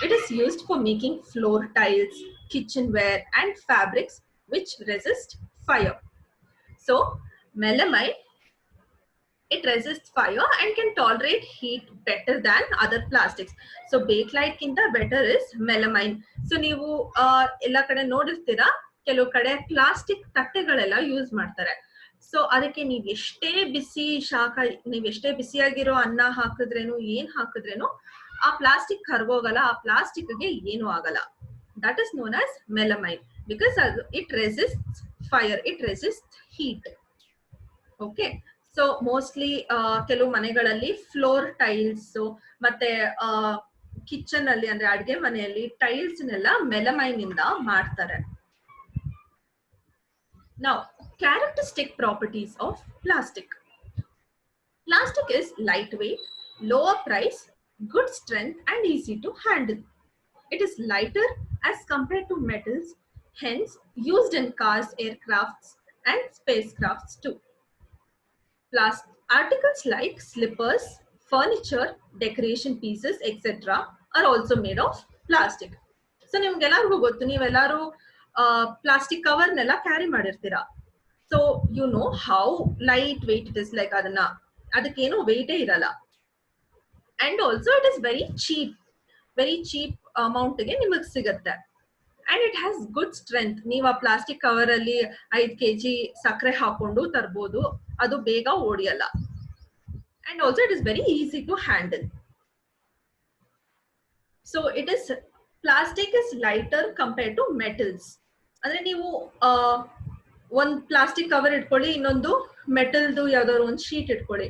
It is used for making floor tiles, kitchenware and fabrics which resist fire. So melamine, it resists fire and can tolerate heat better than other plastics. So bakelite kinta better is melamine. So ನೀವು ಎಲ್ಲ ಕಡೆ ನೋಡಿರ್ತೀರಾ, ಕೆಲವು ಕಡೆ plastic ತಟ್ಟೆಗಳೆಲ್ಲ use ಮಾಡ್ತಾರೆ. So ಅದಕ್ಕೆ ನೀವ್ ಎಷ್ಟೇ ಬಿಸಿಯಾಗಿರೋ ಅನ್ನ ಹಾಕಿದ್ರೇನು ಏನ್ ಹಾಕಿದ್ರೇನು ಆ ಪ್ಲಾಸ್ಟಿಕ್ ಕರ್ಗೋಗಲ್ಲ, ಆ ಪ್ಲಾಸ್ಟಿಕ್ಗೆ ಏನು ಆಗಲ್ಲ. That is known as melamine because it resists fire, it resists heat. Okay, so mostly ಕೆಲವು ಮನೆಗಳಲ್ಲಿ ಫ್ಲೋರ್ ಟೈಲ್ಸ್ ಮತ್ತೆ ಕಿಚನ್ ಅಲ್ಲಿ ಅಂದ್ರೆ ಅಡ್ಗೆ ಮನೆಯಲ್ಲಿ ಟೈಲ್ಸ್ ನೆಲ್ಲ melamine ಇಂದ ಮಾಡ್ತಾರೆ. Now, characteristic properties of plastic. Plastic is lightweight, lower price, good strength and easy to handle. It is lighter as compared to metals, hence used in cars, aircrafts and spacecrafts too. Articles like slippers, furniture, decoration pieces, etc. are also made of plastic. So ನಿಮ್ಗೆಲ್ಲರಿಗೂ ಗೊತ್ತು, ನೀವೆಲ್ಲರೂ plastic ಕವರ್ನೆಲ್ಲ carry ಮಾಡಿರ್ತೀರಾ. So you know how light weight it is. Like ಅದಕ್ಕೇನು ವೆಯ್ಟೇ ಇರಲ್ಲ. And also it is very cheap ಅಮೌಂಟ್ಗೆ ನಿಮಗೆ ಸಿಗುತ್ತೆ. And it has good strength. ನೀವು ಆ ಪ್ಲಾಸ್ಟಿಕ್ ಕವರ್ ಅಲ್ಲಿ 5 kg ಸಕ್ಕರೆ ಹಾಕೊಂಡು ತರ್ಬೋದು, ಅದು ಬೇಗ ಓಡಿಯಲ್ಲ. And also it is very easy to handle. So it is plastic is lighter compared to metals. ಅಂದ್ರೆ ನೀವು ಒಂದ್ ಪ್ಲಾಸ್ಟಿಕ್ ಕವರ್ ಇಟ್ಕೊಳ್ಳಿ, ಇನ್ನೊಂದು ಮೆಟಲ್ದು ಯಾವ್ದಾದ್ರು ಒಂದು ಶೀಟ್ ಇಟ್ಕೊಳ್ಳಿ,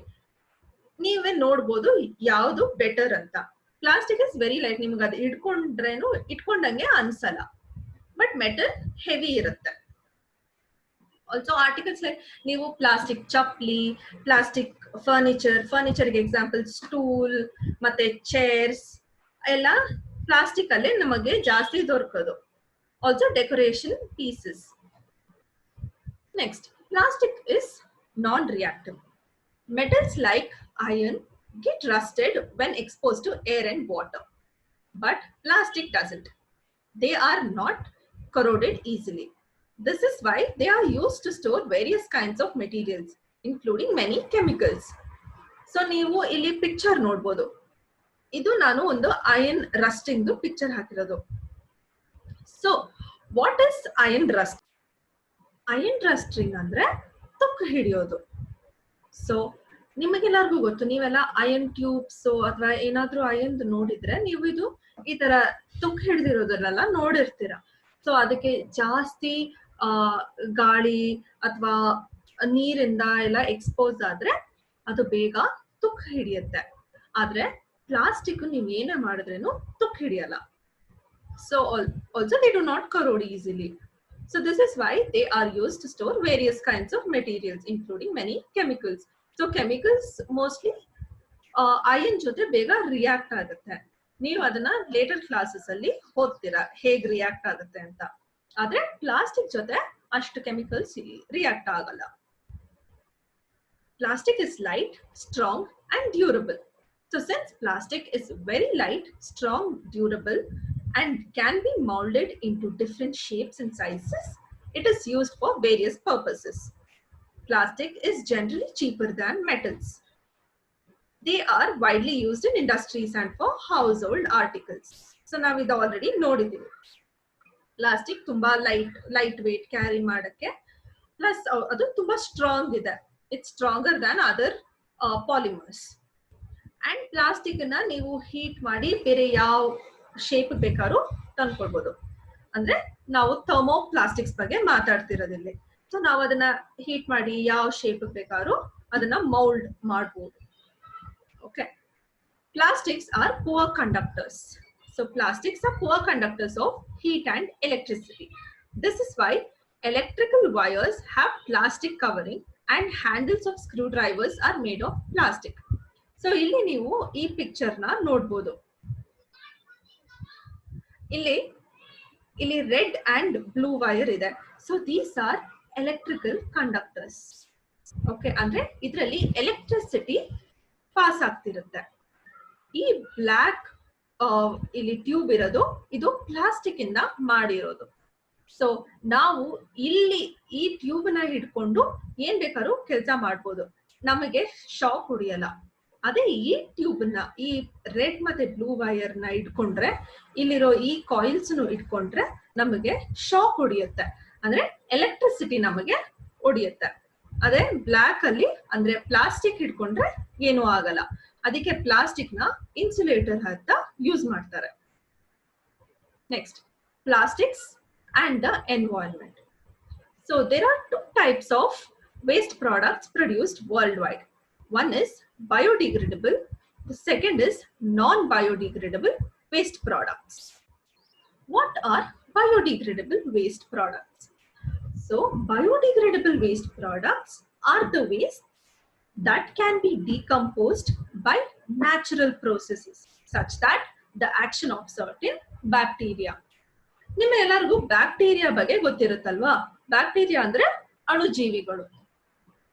ನೀವೇ ನೋಡ್ಬೋದು ಯಾವ್ದು ಬೆಟರ್ ಅಂತ. ಪ್ಲಾಸ್ಟಿಕ್ ಇಸ್ ವೆರಿ ಲೈಟ್, ನಿಮ್ಗೆ ಅದು ಇಟ್ಕೊಂಡಂಗೆ ಅನ್ಸಲ್ಲ, ಬಟ್ ಮೆಟಲ್ ಹೆವಿ ಇರುತ್ತೆ. ಆಲ್ಸೋ ಆರ್ಟಿಕಲ್ಸ್ ಲೈಕ್ ನೀವು ಪ್ಲಾಸ್ಟಿಕ್ ಚಪ್ಲಿ, ಪ್ಲಾಸ್ಟಿಕ್ ಫರ್ನಿಚರ್ಗೆ ಎಕ್ಸಾಂಪಲ್ ಸ್ಟೂಲ್ ಮತ್ತೆ ಚೇರ್ಸ್ ಎಲ್ಲ ಪ್ಲಾಸ್ಟಿಕ್ ಅಲ್ಲೇ ನಮಗೆ ಜಾಸ್ತಿ ದೊರಕೋದು. Also decoration pieces. Next, plastic is non reactive. Metals like iron get rusted when exposed to air and water, but plastic doesn't. They are not corroded easily. This is why they are used to store various kinds of materials, including many chemicals. So ನೀವು ಇಲ್ಲಿ picture ನೋಡ್ಬೋದು. ಇದು ನಾನು ಒಂದು iron rusting picture ಹಾಕಿರೋದು. So what is iron Rust? Iron rusting ಅಂದ್ರೆ ತುಕ್ಕು ಹಿಡಿಯೋದು. ಸೊ ನಿಮಗೆಲ್ಲರಿಗೂ ಗೊತ್ತು, ನೀವೆಲ್ಲ ಐರನ್ ಟ್ಯೂಬ್ಸ್ ಅಥವಾ ಏನಾದ್ರೂ ಐರನ್ ನೋಡಿದ್ರೆ ನೀವು ಇದು ಈ ತರ ತುಕ್ಕು ಹಿಡಿದಿರೋದನ್ನೆಲ್ಲ ನೋಡಿರ್ತೀರ. ಸೊ ಅದಕ್ಕೆ ಜಾಸ್ತಿ ಗಾಳಿ ಅಥವಾ ನೀರಿಂದ ಎಲ್ಲ ಎಕ್ಸ್ಪೋಸ್ ಆದ್ರೆ ಅದು ಬೇಗ ತುಕ್ಕು ಹಿಡಿಯುತ್ತೆ. ಆದ್ರೆ ಪ್ಲಾಸ್ಟಿಕ್ ನೀವು ಏನೇ ಮಾಡಿದ್ರೇನು ತುಕ್ಕು ಹಿಡಿಯಲ್ಲ. So also they do not corrode easily. So this is why they are used to store various kinds of materials, including many chemicals. So chemicals mostly iron ಜೊತೆ ಬೇಗ ರಿಯಾಕ್ಟ್ ಆಗುತ್ತೆ. ನೀವು ಅದನ್ನ ಲೇಟರ್ ಕ್ಲಾಸಸ್ ಅಲ್ಲಿ ಓದ್ತೀರಾ ಹೇಗ್ ರಿಯಾಕ್ಟ್ ಆಗುತ್ತೆ ಅಂತ. ಆದ್ರೆ ಪ್ಲಾಸ್ಟಿಕ್ ಜೊತೆ ಅಷ್ಟು ಕೆಮಿಕಲ್ಸ್ ರಿಯಾಕ್ಟ್ ಆಗಲ್ಲ. Plastic is light, strong and durable. So since plastic is very light, strong, durable and can be molded into different shapes and sizes, it is used for various purposes. Plastic is generally cheaper than metals. They are widely used in industries and for household articles. So now we already ನೋಡಿದ್ದೀವಿ. Plastic ತುಂಬಾ light weight carry ಮಾಡಕ್ಕೆ, plus ಅದು ತುಂಬಾ strong ಇದೆ. It's stronger than other polymers. And plastic ನ ನೀವು heat ಮಾಡಿ ಬೇರೆ ಯಾವ ಶೇಪ್ ಬೇಕಾದ್ರೂ ತಂದ್ಕೊಳ್ಬಹುದು. ಅಂದ್ರೆ ನಾವು ಥರ್ಮೋ ಪ್ಲಾಸ್ಟಿಕ್ಸ್ ಬಗ್ಗೆ ಮಾತಾಡ್ತಿರೋದಿಲ್ಲ. ಸೊ ನಾವು ಅದನ್ನ ಹೀಟ್ ಮಾಡಿ ಯಾವ ಶೇಪ್ ಬೇಕಾದ್ರೂ ಅದನ್ನ ಮೌಲ್ಡ್ ಮಾಡಬಹುದು. Okay, plastics are poor conductors. So plastics are poor conductors of heat and electricity. This is why electrical wires have plastic covering and handles of screwdrivers are made of plastic. So ಇಲ್ಲಿ ನೀವು ಈ picture ನ ನೋಡಬಹುದು. ಇಲ್ಲಿ red and blue wire ಇದೆ. So these R electrical conductors. Okay, ಅಂದ್ರೆ ಇದರಲ್ಲಿ electricity pass ಆಗ್ತಿರುತ್ತೆ. ಈ ಬ್ಲಾಕ್ ಇಲ್ಲಿ ಟ್ಯೂಬ್ ಇರೋದು ಇದು ಪ್ಲಾಸ್ಟಿಕ್ ಇಂದ ಮಾಡಿರೋದು. ಸೊ ನಾವು ಇಲ್ಲಿ ಈ ಟ್ಯೂಬ್ ನ ಹಿಡ್ಕೊಂಡು ಏನ್ ಬೇಕಾದ್ರೂ ಕೆಲಸ ಮಾಡ್ಬೋದು, ನಮಗೆ ಶಾಕ್ ಹೊಡಿಯಲ್ಲ. ಅದೇ ಈ ಟ್ಯೂಬ್ ನ, ಈ ರೆಡ್ ಮತ್ತೆ ಬ್ಲೂ ವೈರ್ ನ ಇಟ್ಕೊಂಡ್ರೆ, ಇಲ್ಲಿರೋ ಈ ಕಾಯಿಲ್ಸ್ ಇಟ್ಕೊಂಡ್ರೆ ನಮಗೆ ಶಾಕ್ ಹೊಡಿಯುತ್ತೆ. ಅಂದ್ರೆ ಎಲೆಕ್ಟ್ರಿಸಿಟಿ ನಮಗೆ ಹೊಡಿಯುತ್ತೆ. ಅದೇ ಬ್ಲಾಕ್ ಅಲ್ಲಿ ಅಂದ್ರೆ ಪ್ಲಾಸ್ಟಿಕ್ ಹಿಡ್ಕೊಂಡ್ರೆ ಏನೂ ಆಗಲ್ಲ. ಅದಕ್ಕೆ ಪ್ಲಾಸ್ಟಿಕ್ ನ ಇನ್ಸುಲೇಟರ್ ಅಂತ ಯೂಸ್ ಮಾಡ್ತಾರೆ. Next, plastics and the environment. So there are 2 types of waste products produced worldwide. One is biodegradable, the second is non-biodegradable waste products. What are biodegradable waste products? So biodegradable waste products are the waste that can be decomposed by natural processes such that the action of certain bacteria. ನಿಮ್ಮ ಎಲ್ಲರಿಗೂ bacteria ಬಗ್ಗೆ ಗೊತ್ತಿರುತ್ತಲ್ವಾ? Bacteria ಅಂದ್ರೆ ಅಣುಜೀವಿಗಳು.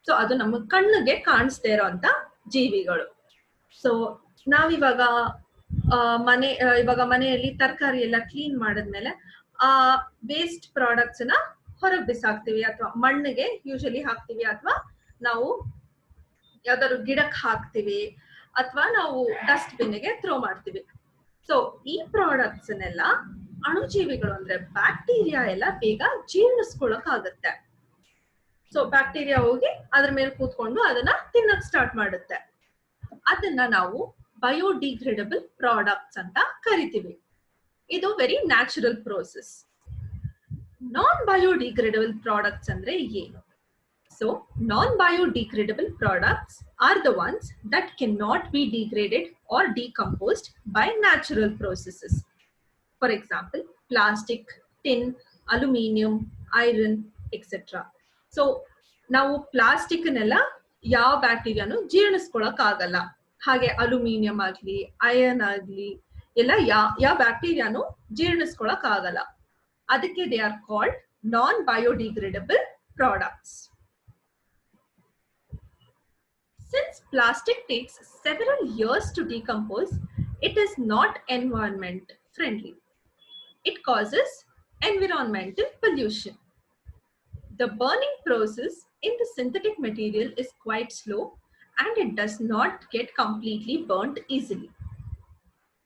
So ಅದು ನಮ್ಮ ಕಣ್ಣಿಗೆ ಕಾಣಿಸ್ತಾ ಇರೋಂತ ಜೀವಿಗಳು. So ನಾವಿವಾಗ ಮನೆಯಲ್ಲಿ ತರಕಾರಿ ಎಲ್ಲ ಕ್ಲೀನ್ ಮಾಡಿದ್ಮೇಲೆ ಆ ವೇಸ್ಟ್ ಪ್ರಾಡಕ್ಟ್ಸ್ ನ ಹೊರಗೆ ಬಿಸಾಕ್ತಿವಿ, ಅಥವಾ ಮಣ್ಣಿಗೆ ಯೂಶಲಿ ಹಾಕ್ತಿವಿ, ಅಥವಾ ನಾವು ಯಾವ್ದಾದ್ರು ಗಿಡಕ್ಕೆ ಹಾಕ್ತಿವಿ, ಅಥವಾ ನಾವು ಡಸ್ಟ್ ಬಿನ್ಗೆ ಥ್ರೋ ಮಾಡ್ತೀವಿ. ಸೊ ಈ ಪ್ರಾಡಕ್ಟ್ಸ್ ನೆಲ್ಲ ಅಣುಜೀವಿಗಳು ಅಂದ್ರೆ ಬ್ಯಾಕ್ಟೀರಿಯಾ ಎಲ್ಲ ಬೇಗ ಜೀರ್ಣಿಸ್ಕೊಳಕ್ ಆಗುತ್ತೆ. ಸೊ ಬ್ಯಾಕ್ಟೀರಿಯಾ ಹೋಗಿ ಅದ್ರ ಮೇಲೆ ಕೂತ್ಕೊಂಡು ಅದನ್ನ ತಿನ್ನಕ್ ಸ್ಟಾರ್ಟ್ ಮಾಡುತ್ತೆ. ಅದನ್ನ ನಾವು ಬಯೋಡಿಗ್ರೇಡಬಲ್ ಪ್ರಾಡಕ್ಟ್ಸ್ ಅಂತ ಕರಿತೀವಿ. ಇದು ವೆರಿ ನ್ಯಾಚುರಲ್ ಪ್ರೋಸೆಸ್. ನಾನ್ ಬಯೋಡಿಗ್ರೇಡಬಲ್ ಪ್ರಾಡಕ್ಟ್ಸ್ ಅಂದ್ರೆ ಏನು? So non biodegradable products are the ones that cannot be degraded or decomposed by natural processes. For example, plastic, tin, aluminum, iron, etc. So ನಾವು plastic ನೆಲ್ಲ ಯಾವ ಬ್ಯಾಕ್ಟೀರಿಯಾನು ಜೀರ್ಣಿಸ್ಕೊಳಕ್ ಆಗಲ್ಲ. ಹಾಗೆ ಅಲ್ಯೂಮಿನಿಯಂ ಆಗ್ಲಿ, iron ಆಗ್ಲಿ ಎಲ್ಲ ಯಾವ ಬ್ಯಾಕ್ಟೀರಿಯಾನು ಜೀರ್ಣಿಸ್ಕೊಳಕ್ ಆಗಲ್ಲ. ಅದಕ್ಕೆ they are called non biodegradable products. Since plastic takes several years to decompose, it is not environment friendly. It causes environmental pollution. The burning process in the synthetic material is quite slow and it does not get completely burnt easily.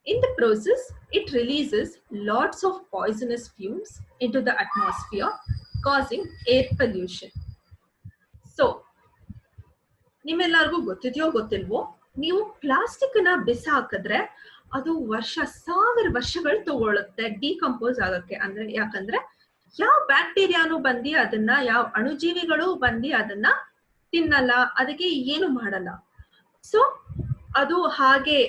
In the process, it releases lots of poisonous fumes into the atmosphere, causing air pollution. So, ನಿಮ್ಮೆಲ್ಲರಿಗೂ ಗೊತ್ತಿದೆಯೋ ಗೊತ್ತಿಲ್ವೋ, ನೀವು plastic ನ ಬಿಸಾಕಿದ್ರೆ ಅದು ಸಾವಿರ ವರ್ಷಗಳು ತಗೊಳುತ್ತೆ decompose ಆಗಕ್ಕೆ. ಅಂದ್ರೆ ಯಾಕಂದ್ರೆ ಯಾವ ಬ್ಯಾಕ್ಟೀರಿಯಾನು ಬಂದು ಅದನ್ನ, ಯಾವ ಅಣುಜೀವಿಗಳು ಬಂದು ಅದನ್ನ ತಿನ್ನಲ್ಲ, ಅದಕ್ಕೆ ಏನು ಮಾಡಲ್ಲ. ಸೊ ಅದು ಹಾಗೆ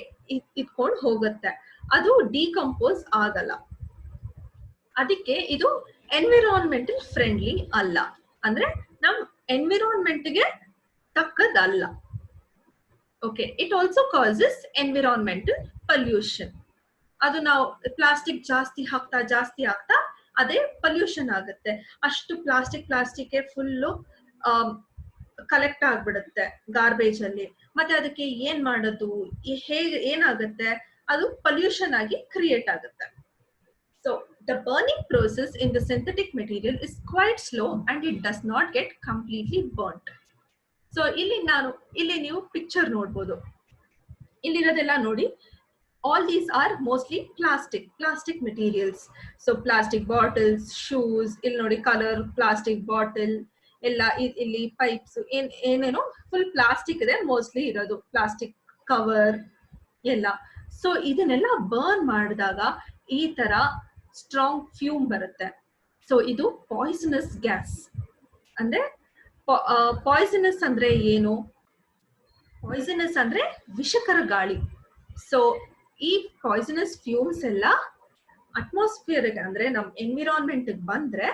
ಇಟ್ಕೊಂಡು ಹೋಗುತ್ತೆ, ಅದು ಡಿಕಂಪೋಸ್ ಆಗಲ್ಲ. ಅದಕ್ಕೆ ಇದು ಎನ್ವಿರಾನ್ಮೆಂಟಲ್ ಫ್ರೆಂಡ್ಲಿ ಅಲ್ಲ, ಅಂದ್ರೆ ನಮ್ ಎನ್ವಿರಾನ್ಮೆಂಟ್ಗೆ ತಕ್ಕದಲ್ಲ. Okay, it also causes environmental pollution. ಅದು ನಾವು ಪ್ಲಾಸ್ಟಿಕ್ ಜಾಸ್ತಿ ಆಗ್ತಾ ಅದೇ ಪೊಲ್ಯೂಷನ್ ಆಗುತ್ತೆ. ಅಷ್ಟು ಪ್ಲಾಸ್ಟಿಕ್ ಫುಲ್ಲು ಕಲೆಕ್ಟ್ ಆಗ್ಬಿಡುತ್ತೆ ಗಾರ್ಬೇಜ್ ಅಲ್ಲಿ. ಮತ್ತೆ ಅದಕ್ಕೆ ಏನ್ ಮಾಡೋದು, ಹೇಗೆ ಏನಾಗುತ್ತೆ, ಅದು ಪೊಲ್ಯೂಷನ್ ಆಗಿ ಕ್ರಿಯೇಟ್ ಆಗುತ್ತೆ. So the burning process in the synthetic material is quite slow and it does not get completely burnt. So ಇಲ್ಲಿ ನೀವು ಪಿಕ್ಚರ್ ನೋಡ್ಬೋದು. ಇಲ್ಲಿರೋದೆಲ್ಲ ನೋಡಿ, all these are mostly plastic materials. So plastic bottles, shoes, ಇಲ್ಲಿ ನೋಡಿ colour plastic bottle ಎಲ್ಲ, ಇಲ್ಲಿ pipes, ಏನೇನೋ full plastic ಇದೆ ಮೋಸ್ಟ್ಲಿ ಇರೋದು, ಪ್ಲಾಸ್ಟಿಕ್ ಕವರ್ ಎಲ್ಲ. ಸೊ ಇದನ್ನೆಲ್ಲ ಬರ್ನ್ ಮಾಡಿದಾಗ ಈ ತರ ಸ್ಟ್ರಾಂಗ್ ಫ್ಯೂಮ್ ಬರುತ್ತೆ. ಸೊ ಇದು ಪಾಯ್ಸನಸ್ ಗ್ಯಾಸ್. ಅಂದ್ರೆ ಪಾಯ್ಸನಸ್ ಅಂದ್ರೆ ಏನು? ಪಾಯ್ಸನಸ್ ಅಂದ್ರೆ ವಿಷಕರ ಗಾಳಿ. ಸೊ ಈ ಪಾಯ್ಸನಸ್ ಫ್ಯೂಮ್ಸ್ ಎಲ್ಲ ಅಟ್ಮಾಸ್ಫಿಯರ್ಗೆ ಅಂದ್ರೆ ನಮ್ ಎನ್ವಿರಾನ್ಮೆಂಟ್ ಬಂದ್ರೆ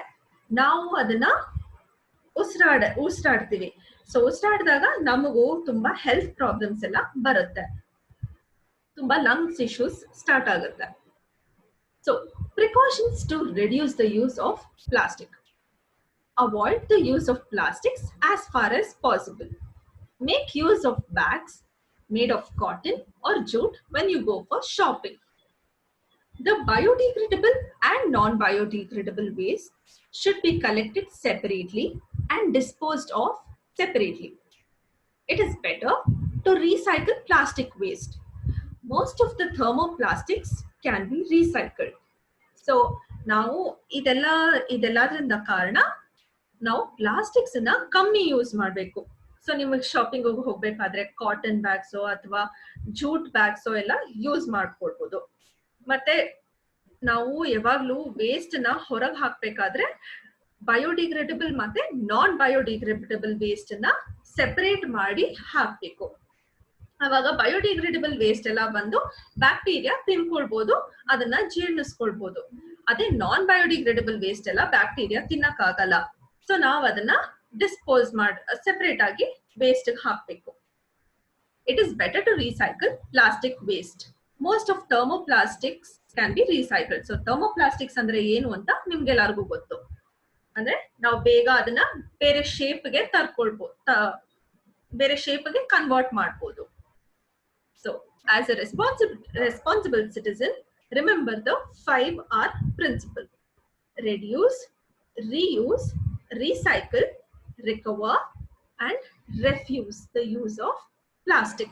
ನಾವು ಅದನ್ನ ಉಸಿರಾಡ್ತೀವಿ. ಸೊ ಉಸಿರಾಡಿದಾಗ ನಮಗೂ ತುಂಬಾ ಹೆಲ್ತ್ ಪ್ರಾಬ್ಲಮ್ಸ್ ಎಲ್ಲ ಬರುತ್ತೆ, ತುಂಬಾ ಲಂಗ್ಸ್ ಇಶ್ಯೂಸ್ ಸ್ಟಾರ್ಟ್ ಆಗುತ್ತೆ. So precautions to reduce the use of plastic. Avoid the use of plastics as far as possible. Make use of bags made of cotton or jute when you go for shopping. The biodegradable and non-biodegradable waste should be collected separately and disposed of separately. It is better to recycle plastic waste. Most of the thermoplastics can be recycled. So ನಾವು ಇದೆಲ್ಲದ್ರಿಂದ ಕಾರಣ ನಾವು plastics ನ ಕಮ್ಮಿ use ಮಾಡ್ಬೇಕು. So ನಿಮಗೆ shopping ಹೋಗ್ಬೇಕಾದ್ರೆ cotton ಬ್ಯಾಗ್ಸೋ ಅಥವಾ jute ಬ್ಯಾಗ್ಸೋ ಎಲ್ಲ ಯೂಸ್ ಮಾಡ್ಕೊಳ್ಬೋದು. ಮತ್ತೆ ನಾವು ಯಾವಾಗ್ಲೂ ವೇಸ್ಟ್ ನ ಹೊರಗೆ ಹಾಕ್ಬೇಕಾದ್ರೆ ಬಯೋಡಿಗ್ರೇಡಬಲ್ ಮತ್ತೆ ನಾನ್ ಬಯೋಡಿಗ್ರೇಡಬಲ್ ವೇಸ್ಟ್ ನ ಸೆಪರೇಟ್ ಮಾಡಿ ಹಾಕ್ಬೇಕು. ಅವಾಗ ಬಯೋಡಿಗ್ರೇಡಬಲ್ ವೇಸ್ಟ್ ಎಲ್ಲ ಬಂದು ಬ್ಯಾಕ್ಟೀರಿಯಾ ತಿನ್ಕೊಳ್ಬಹುದು, ಅದನ್ನ ಜೀರ್ಣಿಸ್ಕೊಳ್ಬಹುದು. ಅದೇ ನಾನ್ ಬಯೋಡಿಗ್ರೇಡಬಲ್ ವೇಸ್ಟ್ ಎಲ್ಲ ಬ್ಯಾಕ್ಟೀರಿಯಾ ತಿನ್ನಕ್ಕಾಗಲ್ಲ. ಸೊ ನಾವ್ ಅದನ್ನ ಡಿಸ್ಪೋಸ್ ಸೆಪರೇಟ್ ಆಗಿ ವೇಸ್ಟ್ ಹಾಕ್ಬೇಕು. It is better to recycle plastic waste. Most of thermoplastics can be recycled. So thermoplastics ಅಂದ್ರೆ ಏನು ಅಂತ ನಿಮ್ಗೆಲ್ಲರಿಗೂ ಗೊತ್ತು. ಅಂದ್ರೆ ನಾವು ಬೇಗ ಅದನ್ನ ಬೇರೆ ಶೇಪ್ಗೆ ಬೇರೆ ಶೇಪ್ಗೆ ಕನ್ವರ್ಟ್ ಮಾಡ್ಬೋದು. So as A responsible citizen, remember the 5R principle: reduce, reuse, recycle, recover and refuse the use of plastic.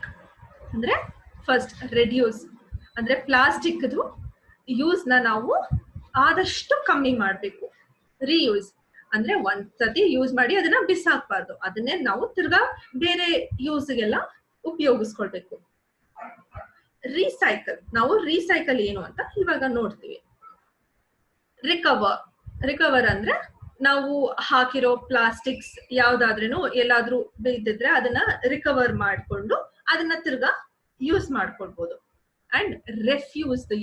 ಅಂದ್ರೆ ಫಸ್ಟ್ ರೆಡ್ಯೂಸ್ ಅಂದ್ರೆ ಪ್ಲಾಸ್ಟಿಕ್ ಯೂಸ್ ನ ನಾವು ಆದಷ್ಟು ಕಮ್ಮಿ ಮಾಡಬೇಕು. ರೀಯೂಸ್ ಅಂದ್ರೆ ಒಂದ್ಸತಿ ಯೂಸ್ ಮಾಡಿ ಅದನ್ನ ಬಿಸಾಕ್ಬಾರ್ದು, ಅದನ್ನೇ ನಾವು ತಿರ್ಗಾ ಬೇರೆ ಯೂಸ್ಗೆಲ್ಲ ಉಪಯೋಗಿಸ್ಕೊಳ್ಬೇಕು. ರೀಸೈಕಲ್, ನಾವು ರೀಸೈಕಲ್ ಏನು ಅಂತ ಇವಾಗ ನೋಡ್ತೀವಿ. ರಿಕವರ್ ಅಂದ್ರೆ ನಾವು ಹಾಕಿರೋ ಪ್ಲಾಸ್ಟಿಕ್ಸ್ ಯಾವ್ದಾದ್ರೂ ಎಲ್ಲಾದ್ರೂ ಬಿದ್ದಿದ್ರೆ ಅದನ್ನ ರಿಕವರ್ ಮಾಡ್ಕೊಂಡು ಅದನ್ನ ತಿರ್ಗಾ ಯೂಸ್ ಮಾಡ್ಕೊಳ್ಬಹುದು. And refuse the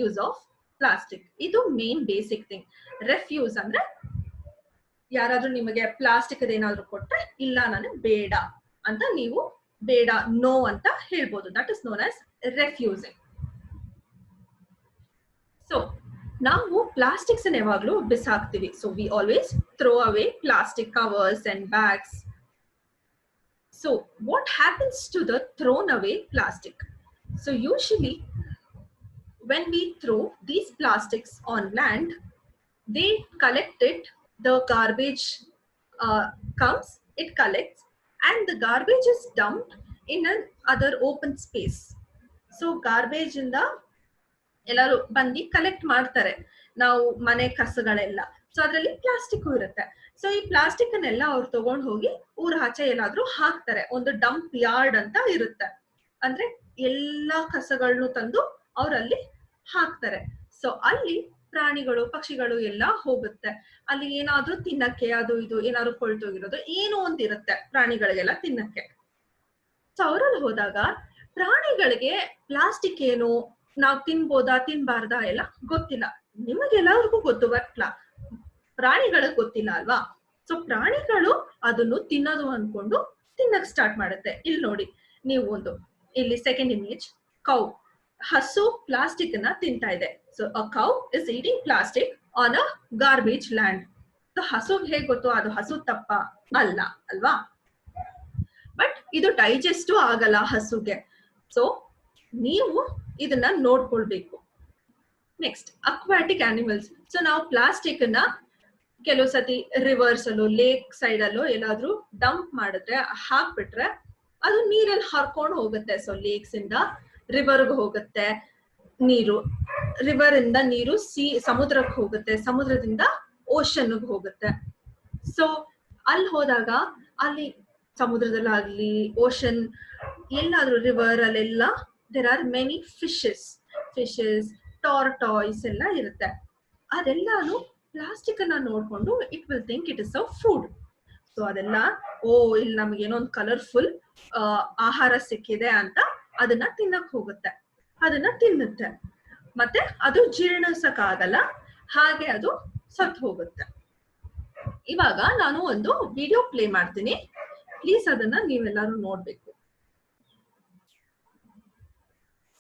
use of plastic, ಇದು ಮೇನ್ ಬೇಸಿಕ್ ಥಿಂಗ್. ರೆಫ್ಯೂಸ್ ಅಂದ್ರೆ ಯಾರಾದ್ರೂ ನಿಮಗೆ ಪ್ಲಾಸ್ಟಿಕ್ ಏನಾದ್ರು ಕೊಟ್ರೆ ಇಲ್ಲ ನನಗೆ ಬೇಡ ಅಂತ ನೀವು ಬೇಡ ನೋ ಅಂತ ಹೇಳ್ಬೋದು. That is known as refusing. So ನಾವು ಪ್ಲಾಸ್ಟಿಕ್ಸ್ ಯಾವಾಗ್ಲೂ ಬಿಸಾಕ್ತಿವಿ. So we always throw away plastic covers and bags. So what happens to the thrown away plastic? So usually when we throw these plastics on land, they collect it, the garbage comes, it collects, and the garbage is dumped in an other open space. So garbage inda ಎಲ್ಲರೂ ಬಂದು collect ಮಾಡ್ತಾರೆ, ನಾವು ಮನೆ ಕಸಗಳೆಲ್ಲ. So ಅದ್ರಲ್ಲಿ plastic ಇರುತ್ತೆ. So ಈ plastic ಅನ್ನೆಲ್ಲ ಅವ್ರು ತಗೊಂಡು ಹೋಗಿ ಊರ ಆಚೆ ಎಲ್ಲಾದ್ರೂ ಹಾಕ್ತಾರೆ. ಒಂದು ಡಂಪ್ ಯಾರ್ಡ್ ಅಂತ ಇರುತ್ತೆ, ಅಂದ್ರೆ ಎಲ್ಲಾ ಕಸಗಳನ್ನು ತಂದು ಅವರಲ್ಲಿ ಹಾಕ್ತಾರೆ. ಸೊ ಅಲ್ಲಿ ಪ್ರಾಣಿಗಳು ಪಕ್ಷಿಗಳು ಎಲ್ಲ ಹೋಗುತ್ತೆ. ಅಲ್ಲಿ ಏನಾದ್ರೂ ತಿನ್ನಕ್ಕೆ ಅದು ಇದು ಏನಾದ್ರು ಕೊಳ್ತೋಗಿರೋದು ಏನೋ ಒಂದಿರುತ್ತೆ ಪ್ರಾಣಿಗಳಿಗೆಲ್ಲ ತಿನ್ನಕ್ಕೆ. ಸೊ ಅವರಲ್ಲಿ ಹೋದಾಗ ಪ್ರಾಣಿಗಳಿಗೆ ಪ್ಲಾಸ್ಟಿಕ್ ಏನು, ನಾವ್ ತಿನ್ಬೋದಾ ತಿನ್ಬಾರ್ದಾ ಎಲ್ಲ ಗೊತ್ತಿಲ್ಲ. ನಿಮಗೆಲ್ಲರಿಗೂ ಗೊತ್ತು, ಬಟ್ ಪ್ರಾಣಿಗಳಿಗೆ ಗೊತ್ತಿಲ್ಲ ಅಲ್ವಾ? ಸೊ ಪ್ರಾಣಿಗಳು ಅದನ್ನು ತಿನ್ನೋದು ಅನ್ಕೊಂಡು ತಿನ್ನಕ್ ಸ್ಟಾರ್ಟ್ ಮಾಡುತ್ತೆ. ಇಲ್ಲಿ ನೋಡಿ ನೀವು ಇಲ್ಲಿ ಸೆಕೆಂಡ್ ಇಮೇಜ್, ಕೌ, ಹಸು ಪ್ಲಾಸ್ಟಿಕ್ ಅನ್ನ ತಿಂತಾ ಇದೆ. So a cow is eating plastic on a garbage land. ಹಸು ಹೇಗ್ ಗೊತ್ತು ಅದು ಹಸು ತಪ್ಪ ಅಲ್ಲ ಅಲ್ವಾ? ಬಟ್ ಇದು ಡೈಜೆಸ್ಟ್ ಆಗಲ್ಲ ಹಸುಗೆ. ಸೊ ನೀವು ಇದನ್ನ ನೋಡ್ಕೊಳ್ಬೇಕು. Next aquatic animals. ಸೊ ನಾವು ಪ್ಲಾಸ್ಟಿಕ್ ಅನ್ನ ಕೆಲವು ಸತಿ ರಿವರ್ಸ್ ಅಲ್ಲೋ ಲೇಕ್ ಸೈಡ್ ಅಲ್ಲೋ ಎಲ್ಲಾದ್ರೂ ಡಂಪ್ ಮಾಡಿದ್ರೆ ಹಾಕ್ಬಿಟ್ರೆ ಅದು ನೀರಲ್ಲಿ ಹರ್ಕೊಂಡು ಹೋಗುತ್ತೆ. ಸೊ ಲೇಕ್ಸ್ ಇಂದ ರಿವರ್ಗೆ ಹೋಗುತ್ತೆ ನೀರು, ರಿವರ್ ಇಂದ ನೀರು ಸಮುದ್ರಕ್ಕೆ ಹೋಗುತ್ತೆ, ಸಮುದ್ರದಿಂದ ಓಷನ್ಗೆ ಹೋಗುತ್ತೆ. ಸೊ ಅಲ್ಲಿ ಹೋದಾಗ ಅಲ್ಲಿ ಸಮುದ್ರದಲ್ಲಾಗ್ಲಿ ಓಷನ್ ಎಲ್ಲಾದ್ರೂ ರಿವರ್ ಅಲ್ಲೆಲ್ಲ there are many fishes, tortoise ಎಲ್ಲ ಇರುತ್ತೆ. ಅದೆಲ್ಲಾನು ಪ್ಲಾಸ್ಟಿಕ್ ಅನ್ನ ನೋಡ್ಕೊಂಡು it will think it is a food. So ಅದೆಲ್ಲ ಇಲ್ಲಿ ನಮ್ಗೆ ಏನೋ ಒಂದು ಕಲರ್ಫುಲ್ ಆಹಾರ ಸಿಕ್ಕಿದೆ ಅಂತ ಅದನ್ನ ತಿನ್ನಕ್ ಹೋಗುತ್ತೆ, ಅದನ್ನ ತಿನ್ನುತ್ತೆ. ಮತ್ತೆ ಅದು ಜೀರ್ಣಿಸಕ್ಕಾಗಲ್ಲ, ಹಾಗೆ ಅದು ಸತ್ತು ಹೋಗುತ್ತೆ. ಇವಾಗ ನಾನು ಒಂದು ವಿಡಿಯೋ ಪ್ಲೇ ಮಾಡ್ತೀನಿ, ಪ್ಲೀಸ್ ಅದನ್ನ ನೀವೆಲ್ಲರೂ ನೋಡ್ಬೇಕು.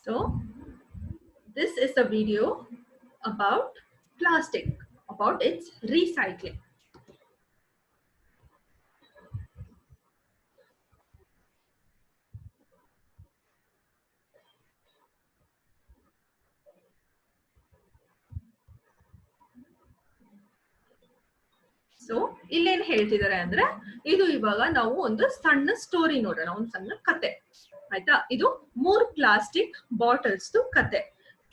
So this is a video about plastic, about its recycling. So ಇಲ್ಲೇನ್ ಹೇಳ್ತಿದ್ದಾರೆ ಅಂದ್ರೆ, ಇದು ಇವಾಗ ನಾವು ಒಂದು ಸಣ್ಣ ಸ್ಟೋರಿ ನೋಡೋಣ, ಒಂದು ಸಣ್ಣ ಕತೆ ಆಯ್ತಾ. ಇದು 3 ಪ್ಲಾಸ್ಟಿಕ್ ಬಾಟಲ್ಸ್ ಕತೆ.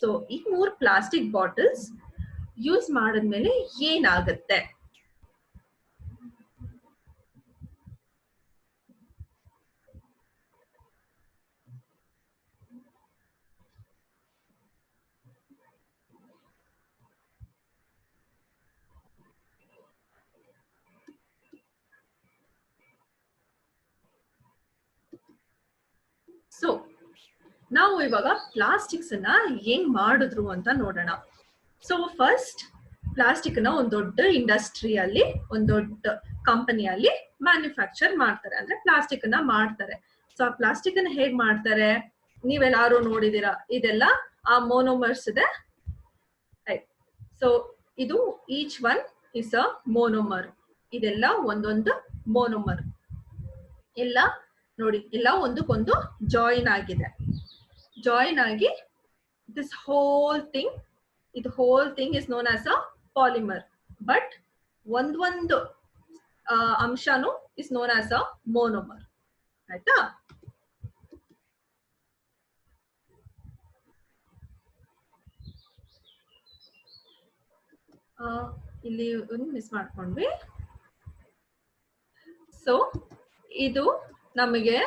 ಸೊ ಈ 3 ಪ್ಲಾಸ್ಟಿಕ್ ಬಾಟಲ್ಸ್ ಯೂಸ್ ಮಾಡಿದ್ಮೇಲೆ ಏನಾಗುತ್ತೆ? ಸೊ ನಾವು ಇವಾಗ ಪ್ಲಾಸ್ಟಿಕ್ಸ್ ಅನ್ನ ಹೆಂಗ್ ಮಾಡಿದ್ರು ಅಂತ ನೋಡೋಣ. ಸೊ ಫಸ್ಟ್ ಪ್ಲಾಸ್ಟಿಕ್ ನ ಒಂದ್ ದೊಡ್ಡ ಇಂಡಸ್ಟ್ರಿಯಲ್ಲಿ, ಒಂದ್ ದೊಡ್ಡ ಕಂಪನಿಯಲ್ಲಿ ಮ್ಯಾನುಫ್ಯಾಕ್ಚರ್ ಮಾಡ್ತಾರೆ, ಅಂದ್ರೆ ಪ್ಲಾಸ್ಟಿಕ್ ಅನ್ನ ಮಾಡ್ತಾರೆ. ಸೊ ಆ ಪ್ಲಾಸ್ಟಿಕ್ ಅನ್ನ ಹೇಗ್ ಮಾಡ್ತಾರೆ ನೀವೆಲ್ಲಾರು ನೋಡಿದೀರಾ, ಇದೆಲ್ಲ ಆ ಮೋನೋಮರ್ಸ್ ಇದೆ. ಸೊ ಇದು each one is a monomer. ಇದೆಲ್ಲ ಒಂದೊಂದು ಮೋನೋಮರ್ ಎಲ್ಲ ನೋಡಿ, ಎಲ್ಲ ಒಂದಕ್ಕೊಂದು ಜಾಯಿನ್ ಆಗಿದೆ. ಜಾಯಿನ್ ಆಗಿ ದಿಸ್ ಹೋಲ್ ಥಿಂಗ್, ಇದು whole thing is known as a polymer. But ಒಂದೊಂದು ಅಂಶನು is known as a monomer. ಆಯ್ತಾ? ಆ, ಇಲ್ಲಿ ಒಂದು ಮಿಸ್ ಮಾಡ್ಕೊಂಡ್ವಿ. ಸೊ ಇದು ನಮಗೆ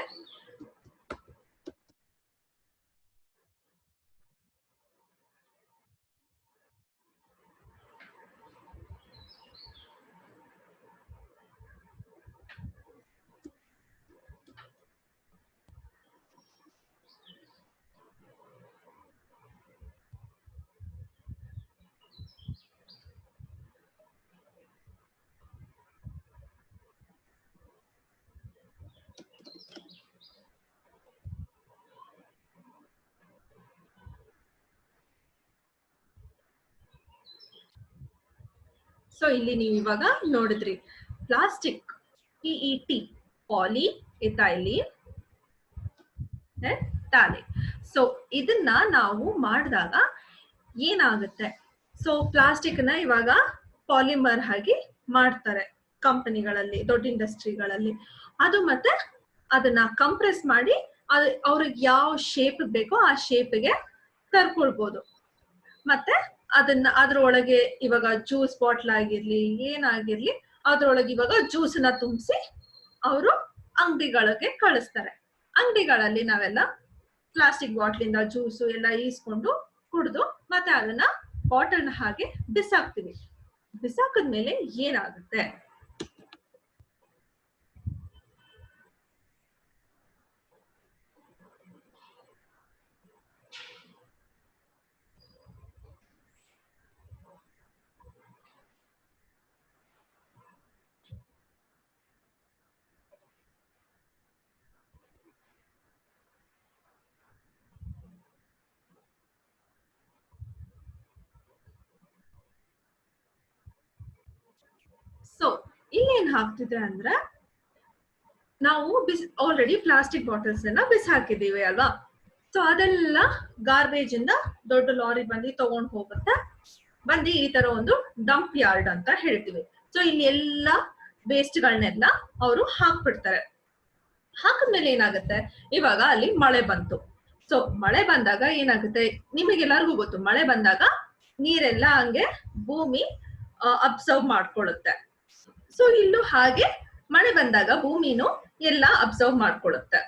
ಸೊ ಇಲ್ಲಿ ನೀವು ಇವಾಗ ನೋಡಿದ್ರಿ ಪ್ಲಾಸ್ಟಿಕ್ PET ಪಾಲಿ ಇಥೈಲೀನ್ ತಾನೆ. ಸೊ ಇದನ್ನ ನಾವು ಮಾಡಿದಾಗ ಏನಾಗುತ್ತೆ, ಸೊ ಪ್ಲಾಸ್ಟಿಕ್ ನ ಇವಾಗ ಪಾಲಿಮರ್ ಆಗಿ ಮಾಡ್ತಾರೆ ಕಂಪನಿಗಳಲ್ಲಿ, ದೊಡ್ಡ ಇಂಡಸ್ಟ್ರಿಗಳಲ್ಲಿ. ಅದು ಮತ್ತೆ ಅದನ್ನ ಕಂಪ್ರೆಸ್ ಮಾಡಿ ಅದು ಅವ್ರಿಗೆ ಯಾವ ಶೇಪ್ ಬೇಕೋ ಆ ಶೇಪ್ಗೆ ತರ್ಕೊಳ್ಬೋದು. ಮತ್ತೆ ಅದನ್ನ ಅದ್ರೊಳಗೆ ಇವಾಗ ಜ್ಯೂಸ್ ಬಾಟ್ಲ್ ಆಗಿರ್ಲಿ ಏನಾಗಿರ್ಲಿ ಅದ್ರೊಳಗೆ ಇವಾಗ ಜ್ಯೂಸ್ ನ ತುಂಬಿಸಿ ಅವರು ಅಂಗಡಿಗಳಿಗೆ ಕಳಿಸ್ತಾರೆ. ಅಂಗಡಿಗಳಲ್ಲಿ ನಾವೆಲ್ಲ ಪ್ಲಾಸ್ಟಿಕ್ ಬಾಟ್ಲಿಂದ ಜ್ಯೂಸು ಎಲ್ಲ ಈಸ್ಕೊಂಡು ಕುಡಿದು ಮತ್ತೆ ಅದನ್ನ ಬಾಟಲ್ನ ಹಾಗೆ ಬಿಸಾಕ್ತಿವಿ. ಬಿಸಾಕದ್ಮೇಲೆ ಏನಾಗುತ್ತೆ, ಸೊ ಇಲ್ಲೇನ್ ಹಾಕ್ತಿದೆ ಅಂದ್ರೆ ನಾವು ಆಲ್ರೆಡಿ ಪ್ಲಾಸ್ಟಿಕ್ ಬಾಟಲ್ಸ್ ಅನ್ನ ಬಿಸಾಕಿದೀವಿ ಅಲ್ವಾ. ಸೊ ಅದೆಲ್ಲ ಗಾರ್ಬೇಜ್ ಇಂದ ದೊಡ್ಡ ಲಾರಿ ಬಂದು ತಗೊಂಡ್ ಹೋಗುತ್ತೆ. ಬಂದು ಈ ತರ ಒಂದು ಡಂಪ್ ಯಾರ್ಡ್ ಅಂತ ಹೇಳ್ತೀವಿ. ಸೊ ಇಲ್ಲಿ ಎಲ್ಲ ವೇಸ್ಟ್ ಗಳನ್ನೆಲ್ಲ ಅವರು ಹಾಕ್ಬಿಡ್ತಾರೆ. ಹಾಕಿದ್ಮೇಲೆ ಏನಾಗುತ್ತೆ, ಇವಾಗ ಅಲ್ಲಿ ಮಳೆ ಬಂತು. ಸೊ ಮಳೆ ಬಂದಾಗ ಏನಾಗುತ್ತೆ, ನಿಮಗೆಲ್ಲರಿಗೂ ಗೊತ್ತು, ಮಳೆ ಬಂದಾಗ ನೀರೆಲ್ಲ ಹಂಗೆ ಭೂಮಿ ಅಬ್ಸರ್ವ್ ಮಾಡ್ಕೊಳ್ಳುತ್ತೆ. ಸೊ ಇಲ್ಲೂ ಹಾಗೆ ಮಳೆ ಬಂದಾಗ ಭೂಮಿನೂ ಎಲ್ಲ ಅಬ್ಸರ್ವ್ ಮಾಡ್ಕೊಳ್ಳುತ್ತೆ.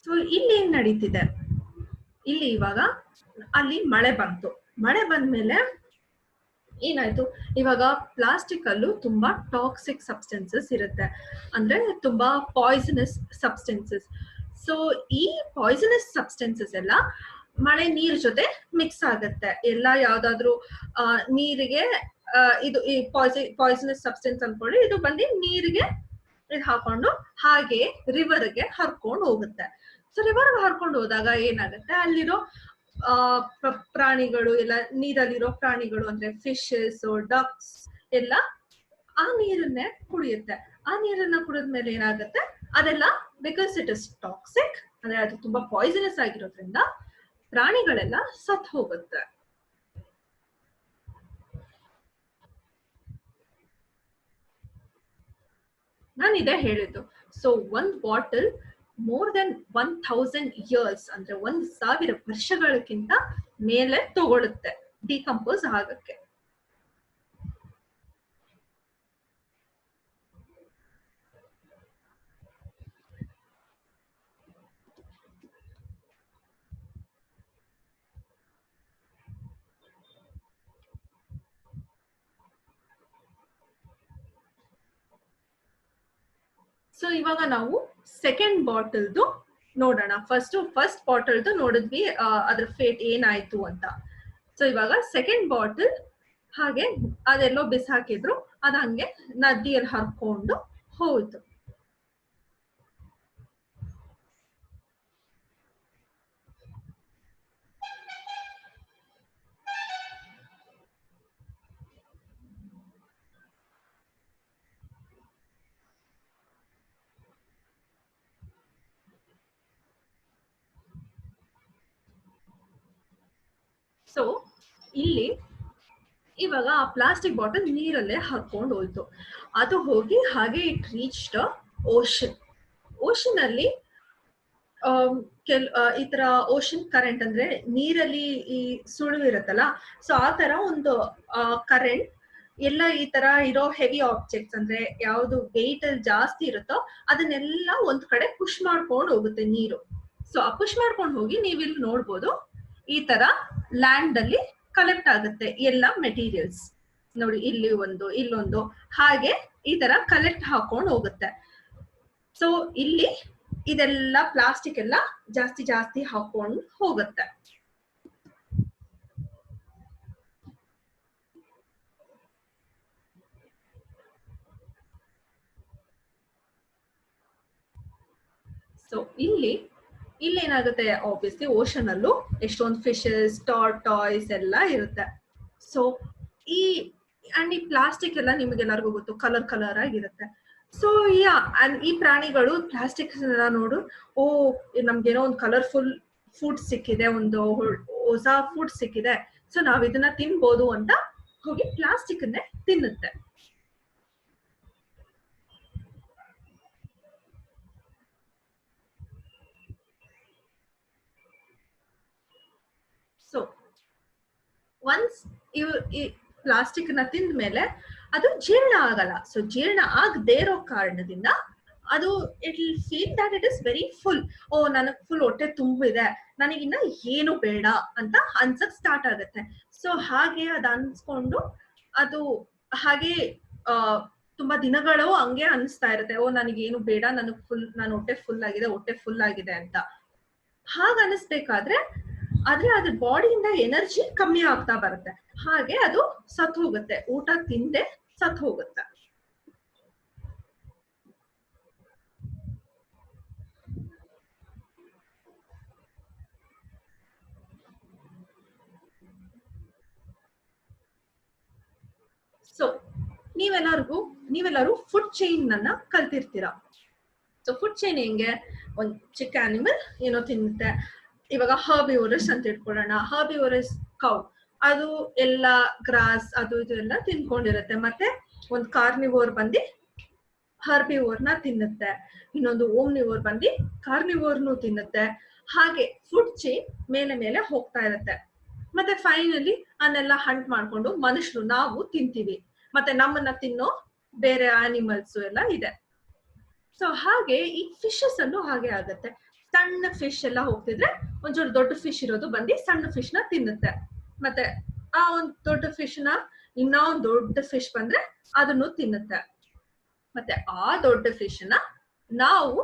ಸೊ ಇಲ್ಲಿ ಏನ್ ನಡೀತಿದೆ, ಇಲ್ಲಿ ಇವಾಗ ಅಲ್ಲಿ ಮಳೆ ಬಂತು. ಮಳೆ ಬಂದ್ಮೇಲೆ ಏನಾಯ್ತು, ಇವಾಗ ಪ್ಲಾಸ್ಟಿಕ್ ಅಲ್ಲೂ ತುಂಬಾ ಟಾಕ್ಸಿಕ್ ಸಬ್ಸ್ಟೆನ್ಸಸ್ ಇರುತ್ತೆ, ಅಂದ್ರೆ ತುಂಬಾ ಪಾಯ್ಸನಸ್ ಸಬ್ಸ್ಟೆನ್ಸಸ್. ಸೊ ಈ ಪಾಯ್ಸನಸ್ ಸಬ್ಸ್ಟೆನ್ಸಸ್ ಎಲ್ಲ ಮಳೆ ನೀರ್ ಜೊತೆ ಮಿಕ್ಸ್ ಆಗುತ್ತೆ. ಎಲ್ಲ ಯಾವ್ದಾದ್ರು ನೀರಿಗೆ ಇದು ಈ ಪಾಯ್ಸನಸ್ ಸಬ್ಸ್ಟೆನ್ಸ್ ಅನ್ಕೊಳ್ಳಿ, ಇದು ಬಂದು ನೀರಿಗೆ ಇದು ಹಾಕೊಂಡು ಹಾಗೆ ರಿವರ್ಗೆ ಹರ್ಕೊಂಡು ಹೋಗುತ್ತೆ. ಸೊ ರಿವರ್ಗೆ ಹರ್ಕೊಂಡು ಹೋದಾಗ ಏನಾಗುತ್ತೆ, ಅಲ್ಲಿರೋ ಪ್ರಾಣಿಗಳು ಎಲ್ಲ, ನೀರಲ್ಲಿರೋ ಪ್ರಾಣಿಗಳು ಅಂದ್ರೆ ಫಿಶಸ್ ಡಕ್ಸ್ ಎಲ್ಲ ಆ ನೀರನ್ನೇ ಕುಡಿಯುತ್ತೆ. ಆ ನೀರನ್ನ ಕುಡಿದ್ಮೇಲೆ ಏನಾಗುತ್ತೆ, ಅದೆಲ್ಲ ಬಿಕಾಸ್ ಇಟ್ ಇಸ್ ಟಾಕ್ಸಿಕ್, ಅಂದ್ರೆ ಅದು ತುಂಬಾ ಪಾಯ್ಸನಸ್ ಆಗಿರೋದ್ರಿಂದ ಪ್ರಾಣಿಗಳೆಲ್ಲ ಸತ್ ಹೋಗುತ್ತೆ. ನಾನು ಇದೇ ಹೇಳಿದ್ದು. ಸೊ ಒಂದ್ ಬಾಟಲ್ ಮೋರ್ ದೆನ್ 1000 ಇಯರ್ಸ್ ಅಂದ್ರೆ 1000 ವರ್ಷಗಳಕ್ಕಿಂತ ಮೇಲೆ ತಗೊಳುತ್ತೆ ಡಿಕಂಪೋಸ್ ಆಗಕ್ಕೆ. ಸೊ ಇವಾಗ ನಾವು ಸೆಕೆಂಡ್ ಬಾಟಲ್ದು ನೋಡೋಣ. ಫಸ್ಟ್ ಬಾಟಲ್ದು ನೋಡಿದ್ವಿ, ಅದ್ರ ಫೇಟ್ ಏನಾಯ್ತು ಅಂತ. ಸೊ ಇವಾಗ ಸೆಕೆಂಡ್ ಬಾಟಲ್ ಹಾಗೆ ಅದೆಲ್ಲೋ ಬಿಸಾಕಿದ್ರು, ಅದ ಹಂಗೆ ನದಿಯಲ್ಲಿ ಹರ್ಕೊಂಡು ಹೋಯ್ತು. ಸೊ ಇಲ್ಲಿ ಇವಾಗ ಆ ಪ್ಲಾಸ್ಟಿಕ್ ಬಾಟಲ್ ನೀರಲ್ಲೇ ಹಾಕೊಂಡು ಹೋಯ್ತು. ಅದು ಹೋಗಿ ಹಾಗೆ ಇಟ್ ರೀಚ್ಡ್ ಓಷನ್. ಓಷನ್ ಅಲ್ಲಿ ಈ ತರ ಓಷನ್ ಕರೆಂಟ್ ಅಂದ್ರೆ ನೀರಲ್ಲಿ ಈ ಸುಳಿವು ಇರುತ್ತಲ್ಲ, ಸೊ ಆ ತರ ಒಂದು ಕರೆಂಟ್ ಎಲ್ಲ ಈ ತರ ಇರೋ ಹೆವಿ ಆಬ್ಜೆಕ್ಟ್ಸ್ ಅಂದ್ರೆ ಯಾವ್ದು ವೆಯ್ಟ್ ಜಾಸ್ತಿ ಇರುತ್ತೋ ಅದನ್ನೆಲ್ಲ ಒಂದ್ ಕಡೆ ಪುಷ್ ಮಾಡ್ಕೊಂಡು ಹೋಗುತ್ತೆ ನೀರು. ಸೊ ಆ ಪುಷ್ ಮಾಡ್ಕೊಂಡು ಹೋಗಿ ನೀವು ಇಲ್ಲಿ ನೋಡ್ಬೋದು ಈ ತರ ಲ್ಯಾಂಡ್ ಅಲ್ಲಿ ಕಲೆಕ್ಟ್ ಆಗುತ್ತೆ ಎಲ್ಲ ಮೆಟೀರಿಯಲ್ಸ್. ನೋಡಿ ಇಲ್ಲಿ ಒಂದು ಇಲ್ಲೊಂದು ಹಾಗೆ ಈ ತರ ಕಲೆಕ್ಟ್ ಹಾಕೊಂಡು ಹೋಗುತ್ತೆ. ಸೊ ಇಲ್ಲಿ ಇದೆಲ್ಲ ಪ್ಲಾಸ್ಟಿಕ್ ಎಲ್ಲ ಜಾಸ್ತಿ ಜಾಸ್ತಿ ಹಾಕೊಂಡು ಹೋಗುತ್ತೆ. ಸೊ ಇಲ್ಲಿ ಏನಾಗುತ್ತೆ, ಆಬ್ವಿಯಸ್ಲಿ ಓಷನ್ ಅಲ್ಲೂ ಎಷ್ಟೊಂದು ಫಿಶಸ್, ಟಾರ್ಟಾಯ್ಸ್ ಎಲ್ಲ ಇರುತ್ತೆ. ಸೊ ಈ ಪ್ಲಾಸ್ಟಿಕ್ ಎಲ್ಲ ನಿಮ್ಗೆಲ್ಲರಿಗೂ ಗೊತ್ತು ಕಲರ್ ಕಲರ್ ಆಗಿರುತ್ತೆ. ಸೊ ಈ ಪ್ರಾಣಿಗಳು ಪ್ಲಾಸ್ಟಿಕ್ ನೋಡು, ಓ ನಮ್ಗೇನೋ ಒಂದು ಕಲರ್ಫುಲ್ ಫುಡ್ ಸಿಕ್ಕಿದೆ, ಒಂದು ಹೊಸ ಫುಡ್ ಸಿಕ್ಕಿದೆ, ಸೊ ನಾವ್ ಇದನ್ನ ತಿನ್ಬೋದು ಅಂತ ಹೋಗಿ ಪ್ಲಾಸ್ಟಿಕ್ ಅನ್ನೇ ತಿನ್ನುತ್ತೆ. ಸೊ ಒನ್ಸ್ ಈ ಪ್ಲಾಸ್ಟಿಕ್ ನ ತಿಂದ ಮೇಲೆ ಅದು ಜೀರ್ಣ ಆಗಲ್ಲ. ಸೊ ಜೀರ್ಣ ಆಗದೇ ಇರೋ ಕಾರಣದಿಂದ ಅದು it will feel that it is very full. ಓ ನನಗ್ ಫುಲ್ ಹೊಟ್ಟೆ ತುಂಬಿದೆ, ನನಗಿನ್ನ ಏನು ಬೇಡ ಅಂತ ಅನ್ಸಕ್ ಸ್ಟಾರ್ಟ್ ಆಗುತ್ತೆ. ಸೊ ಹಾಗೆ ಅದ್ ಅನ್ಸ್ಕೊಂಡು ಅದು ಹಾಗೆ ತುಂಬಾ ದಿನಗಳು ಹಂಗೆ ಅನಿಸ್ತಾ ಇರುತ್ತೆ, ಓ ನನಗೇನು ಬೇಡ, ನನಗ್ ನಾನು ಹೊಟ್ಟೆ ಫುಲ್ ಆಗಿದೆ ಅಂತ. ಹಾಗ ಅನಿಸ್ಬೇಕಾದ್ರೆ ಆದ್ರೆ ಅದ್ರ ಬಾಡಿಯಿಂದ ಎನರ್ಜಿ ಕಮ್ಮಿ ಆಗ್ತಾ ಬರುತ್ತೆ, ಹಾಗೆ ಅದು ಸತ್ ಹೋಗುತ್ತೆ, ಊಟ ತಿಂದೆ ಸತ್ ಹೋಗುತ್ತೆ. ಸೊ ನೀವೆಲ್ಲರೂ ಫುಡ್ ಚೈನ್ ಅನ್ನ ಕಲ್ತಿರ್ತೀರಾ. ಸೊ ಫುಡ್ ಚೈನ್ ಹೆಂಗೆ, ಒಂದ್ ಚಿಕ್ಕ ಆನಿಮಲ್ ಏನೋ ತಿನ್ನುತ್ತೆ. ಇವಾಗ ಹರ್ಬಿವೋರಸ್ ಅಂತ ಇಟ್ಕೊಳ್ಳೋಣ. ಹರ್ಬಿವೋರಸ್ ಕೌ ಅದು ಎಲ್ಲ ಗ್ರಾಸ್ ಅದು ಇದು ಎಲ್ಲ ತಿನ್ಕೊಂಡಿರುತ್ತೆ. ಮತ್ತೆ ಒಂದು ಕಾರ್ನಿವೋರ್ ಬಂದು ಹರ್ಬಿವೋರ್ನ ತಿನ್ನುತ್ತೆ, ಇನ್ನೊಂದು ಓಮ್ನಿವೋರ್ ಬಂದು ಕಾರ್ನಿವೋರ್ನು ತಿನ್ನುತ್ತೆ. ಹಾಗೆ ಫುಡ್ ಚೈನ್ ಮೇಲೆ ಹೋಗ್ತಾ ಇರುತ್ತೆ. ಮತ್ತೆ ಫೈನಲಿ ಅದನ್ನೆಲ್ಲ ಹಂಟ್ ಮಾಡ್ಕೊಂಡು ಮನುಷ್ಯರು ನಾವು ತಿಂತೀವಿ, ಮತ್ತೆ ನಮ್ಮನ್ನ ತಿನ್ನೋ ಬೇರೆ ಆನಿಮಲ್ಸ್ ಎಲ್ಲ ಇದೆ. ಸೊ ಹಾಗೆ ಈ ಫಿಶಸ್ ಅಲ್ಲೂ ಹಾಗೆ ಆಗತ್ತೆ. ಸಣ್ಣ ಫಿಶ್ ಎಲ್ಲ ಹೋಗ್ತಿದ್ರೆ ಒಂಚೂರು ದೊಡ್ಡ ಫಿಶ್ ಇರೋದು ಬಂದು ಸಣ್ಣ ಫಿಶ್ ನ ತಿನ್ನುತ್ತೆ. ಮತ್ತೆ ಆ ಒಂದ್ ದೊಡ್ಡ ಫಿಶ್ ನ ಇನ್ನೊಂದ್ ದೊಡ್ಡ ಫಿಶ್ ಬಂದ್ರೆ ಅದನ್ನು ತಿನ್ನುತ್ತೆ. ಮತ್ತೆ ಆ ದೊಡ್ಡ ಫಿಶ್ ನ ನಾವು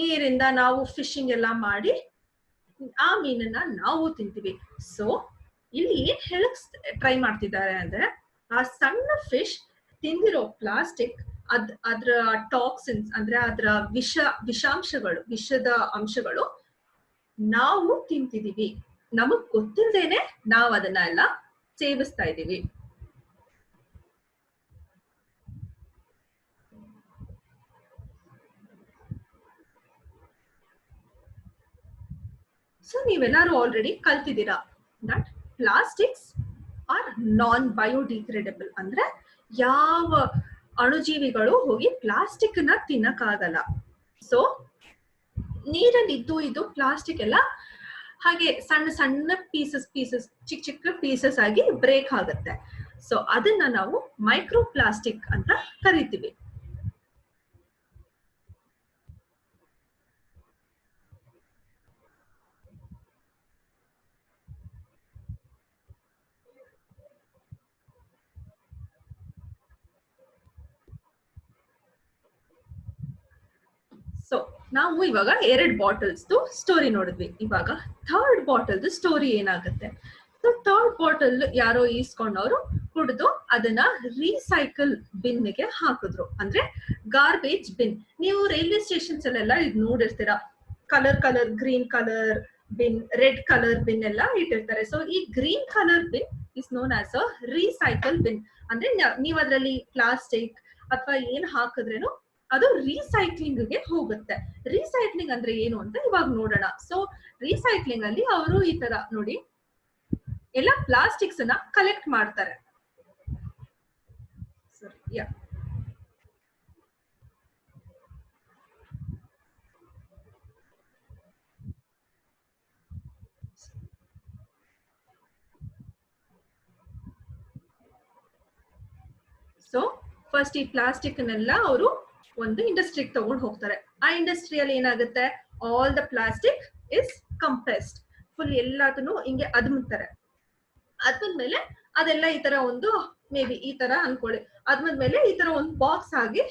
ನೀರಿಂದ ನಾವು ಫಿಶಿಂಗ್ ಎಲ್ಲ ಮಾಡಿ ಆ ಮೀನನ್ನ ನಾವು ತಿಂತೀವಿ. ಸೊ ಇಲ್ಲಿ ಏನ್ ಹೇಳಕ್ ಟ್ರೈ ಮಾಡ್ತಿದ್ದಾರೆ ಅಂದ್ರೆ, ಆ ಸಣ್ಣ ಫಿಶ್ ತಿಂದಿರೋ ಪ್ಲಾಸ್ಟಿಕ್ ಅದ್ರ ಟಾಕ್ಸಿನ್ಸ್ ಅಂದ್ರೆ ಅದ್ರ ವಿಷದ ಅಂಶಗಳು ನಾವು ತಿಂತಿದೀವಿ, ನಮಗ್ ಗೊತ್ತಿಲ್ದೇನೆ ನಾವ್ ಅದನ್ನ ಎಲ್ಲ ಸೇವಿಸ್ತಾ ಇದೀವಿ. ಸೊ ನೀವೆಲ್ಲರೂ ಆಲ್ರೆಡಿ ಕಲ್ತಿದ್ದೀರಾ that plastics are non biodegradable, ಅಂದ್ರೆ ಯಾವ ಅಣುಜೀವಿಗಳು ಹೋಗಿ ಪ್ಲಾಸ್ಟಿಕ್ ನ ತಿನ್ನಕ್ಕಾಗಲ್ಲ. ಸೊ ನೀರಲ್ಲಿ ಇದು ಪ್ಲಾಸ್ಟಿಕ್ ಎಲ್ಲ ಹಾಗೆ ಸಣ್ಣ ಪೀಸಸ್ ಚಿಕ್ಕ ಪೀಸಸ್ ಆಗಿ ಬ್ರೇಕ್ ಆಗುತ್ತೆ. ಸೊ ಅದನ್ನ ನಾವು ಮೈಕ್ರೋ ಪ್ಲಾಸ್ಟಿಕ್ ಅಂತ ಕರಿತೀವಿ. ಸೊ ನಾವು ಇವಾಗ 2 ಬಾಟಲ್ಸ್ ಸ್ಟೋರಿ ನೋಡಿದ್ವಿ. ಇವಾಗ ಥರ್ಡ್ ಬಾಟಲ್ ಸ್ಟೋರಿ ಏನಾಗುತ್ತೆ. ಸೊ ಥರ್ಡ್ ಬಾಟಲ್ ಯಾರೋ ಈಸ್ಕೊಂಡವರು ಕುಡಿದು ಅದನ್ನ ರೀಸೈಕಲ್ ಬಿನ್ ಗೆ ಹಾಕಿದ್ರು, ಅಂದ್ರೆ ಗಾರ್ಬೇಜ್ ಬಿನ್. ನೀವು ರೈಲ್ವೆ ಸ್ಟೇಷನ್ಸ್ ಅಲ್ಲೆಲ್ಲ ಇದು ನೋಡಿರ್ತೀರಾ, colour green colour bin, red colour bin ಎಲ್ಲ ಇಟ್ಟಿರ್ತಾರೆ. ಸೊ ಈ green colour bin is known as a recycle bin. ಅಂದ್ರೆ ನೀವ್ ಅದ್ರಲ್ಲಿ ಪ್ಲಾಸ್ಟಿಕ್ ಅಥವಾ ಏನ್ ಹಾಕಿದ್ರೇನು ಅದು ರೀಸೈಕ್ಲಿಂಗ್ ಗೆ ಹೋಗುತ್ತೆ. ರೀಸೈಕ್ಲಿಂಗ್ ಅಂದ್ರೆ ಏನು ಅಂತ ಇವಾಗ ನೋಡೋಣ. ಸೊ ರೀಸೈಕ್ಲಿಂಗ್ ಅಲ್ಲಿ ಅವರು ಈ ತರ ನೋಡಿ, ಎಲ್ಲ ಪ್ಲಾಸ್ಟಿಕ್ಸ್ ಅನ್ನ ಕಲೆಕ್ಟ್ ಮಾಡ್ತಾರೆ. ಯಾ ಸೊ ಫಸ್ಟ್ ಈ ಪ್ಲಾಸ್ಟಿಕ್ ನೆಲ್ಲ ಅವರು ಒಂದು ಇಂಡಸ್ಟ್ರಿಗೆ ತಗೊಂಡು ಹೋಗ್ತಾರೆ. ಆ ಇಂಡಸ್ಟ್ರಿಯಲ್ಲಿ ಏನಾಗುತ್ತೆ, all the plastic is compressed, full ಎಲ್ಲದನ್ನು ಹಿಂಗೆ ಅದ್ಮುತ್ತಾರೆ. ಅದ್ಮೇಲೆ ಅದೆಲ್ಲ ಈ ತರ ಒಂದು ಮೇ ಬಿ ಈ ತರ ಅನ್ಕೊಳ್ಳಿ, ಅದ್ಮೇಲೆ ಈ ತರ ಒಂದು ಬಾಕ್ಸ್ ಆಗಿ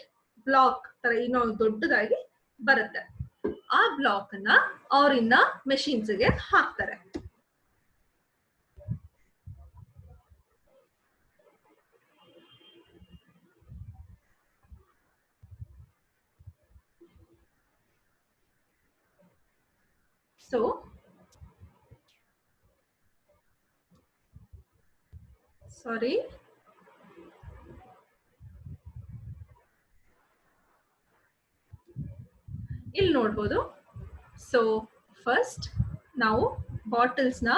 ಬ್ಲಾಕ್ ತರ ಇನ್ನೂ ದೊಡ್ಡದಾಗಿ ಬರುತ್ತೆ. ಆ ಬ್ಲಾಕ್ ಅನ್ನ ಅವರಿಂದ ಮೆಷಿನ್ಸ್ ಗೆ ಹಾಕ್ತಾರೆ. ಸೊ ಸಾರಿ, ಇಲ್ಲಿ ನೋಡ್ಬೋದು. ಸೊ ಫಸ್ಟ್ ನಾವು ಬಾಟಲ್ಸ್ ನ,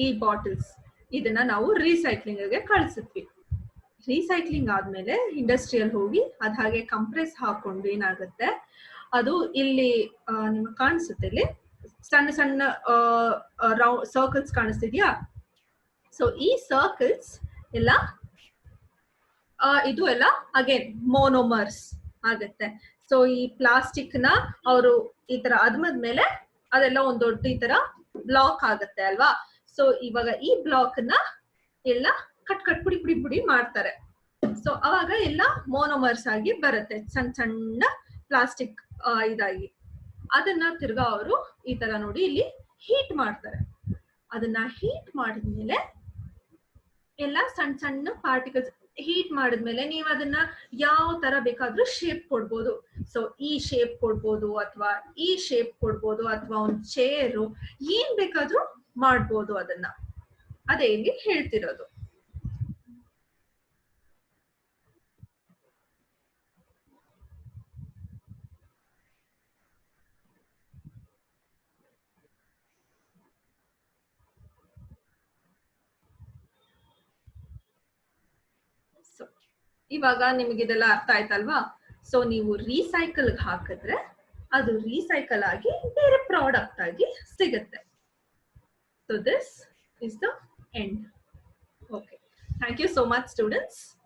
ಈ ಬಾಟಲ್ಸ್ ಇದನ್ನ ನಾವು ರೀಸೈಕ್ಲಿಂಗ್ ಗೆ ಕಳಿಸಿದ್ವಿ. ರೀಸೈಕ್ಲಿಂಗ್ ಆದ್ಮೇಲೆ ಇಂಡಸ್ಟ್ರಿಯಲ್ಲಿ ಹೋಗಿ ಅದ್ ಹಾಗೆ ಕಂಪ್ರೆಸ್ ಹಾಕೊಂಡು ಏನಾಗುತ್ತೆ, ಅದು ಇಲ್ಲಿ ನಿಮ್ಗೆ ಕಾಣಿಸುತ್ತೆ, ಇಲ್ಲಿ ಸಣ್ಣ ಸಣ್ಣ ಸರ್ಕಲ್ಸ್ ಕಾಣಿಸ್ತಿದ್ಯಾ? ಸೊ ಈ ಸರ್ಕಲ್ಸ್ ಎಲ್ಲ ಇದು ಎಲ್ಲ ಅಗೇನ್ ಮೋನೋಮರ್ಸ್ ಆಗುತ್ತೆ. ಸೊ ಈ ಪ್ಲಾಸ್ಟಿಕ್ ನ ಅವರು ಈ ತರ ಅದ್ಮದ್ಮೇಲೆ ಅದೆಲ್ಲ ಒಂದ್ ದೊಡ್ಡ ಈ ತರ ಬ್ಲಾಕ್ ಆಗುತ್ತೆ ಅಲ್ವಾ? ಸೊ ಇವಾಗ ಈ ಬ್ಲಾಕ್ ನ ಎಲ್ಲ ಕಟ್ ಪುಡಿ ಪುಡಿ ಪುಡಿ ಮಾಡ್ತಾರೆ. ಸೊ ಅವಾಗ ಎಲ್ಲ ಮೋನೋಮರ್ಸ್ ಆಗಿ ಬರುತ್ತೆ, ಸಣ್ಣ ಸಣ್ಣ ಪ್ಲಾಸ್ಟಿಕ್ ಇದಾಗಿ. ಅದನ್ನ ತಿರ್ಗಾ ಅವರು ಈ ತರ ನೋಡಿ ಇಲ್ಲಿ ಹೀಟ್ ಮಾಡ್ತಾರೆ. ಅದನ್ನ ಹೀಟ್ ಮಾಡಿದ್ಮೇಲೆ ಎಲ್ಲ ಸಣ್ಣ ಸಣ್ಣ ಪಾರ್ಟಿಕಲ್ಸ್, ಹೀಟ್ ಮಾಡಿದ್ಮೇಲೆ ನೀವು ಅದನ್ನ ಯಾವ ತರ ಬೇಕಾದ್ರೂ ಶೇಪ್ ಕೊಡ್ಬೋದು. ಸೊ ಈ ಶೇಪ್ ಕೊಡ್ಬೋದು, ಅಥವಾ ಈ ಶೇಪ್ ಕೊಡ್ಬೋದು, ಅಥವಾ ಒಂದು ಚೇರು, ಏನ್ ಬೇಕಾದ್ರೂ ಮಾಡ್ಬೋದು ಅದನ್ನ. ಅದೇ ಇಲ್ಲಿ ಹೇಳ್ತಿರೋದು. ಸೊ ಇವಾಗ ನಿಮ್ಗೆ ಇದೆಲ್ಲ ಅರ್ಥ ಆಯ್ತಲ್ವಾ? ಸೊ ನೀವು ರೀಸೈಕಲ್ ಹಾಕಿದ್ರೆ ಅದು ರೀಸೈಕಲ್ ಆಗಿ ಬೇರೆ ಪ್ರಾಡಕ್ಟ್ ಆಗಿ ಸಿಗುತ್ತೆ. So this is the end. Okay, thank you so much, students.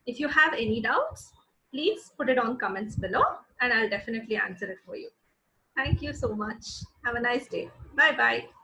If you have any doubts, please put it on comments below and I'll definitely answer it for you. Thank you so much. Have a nice day. Bye bye.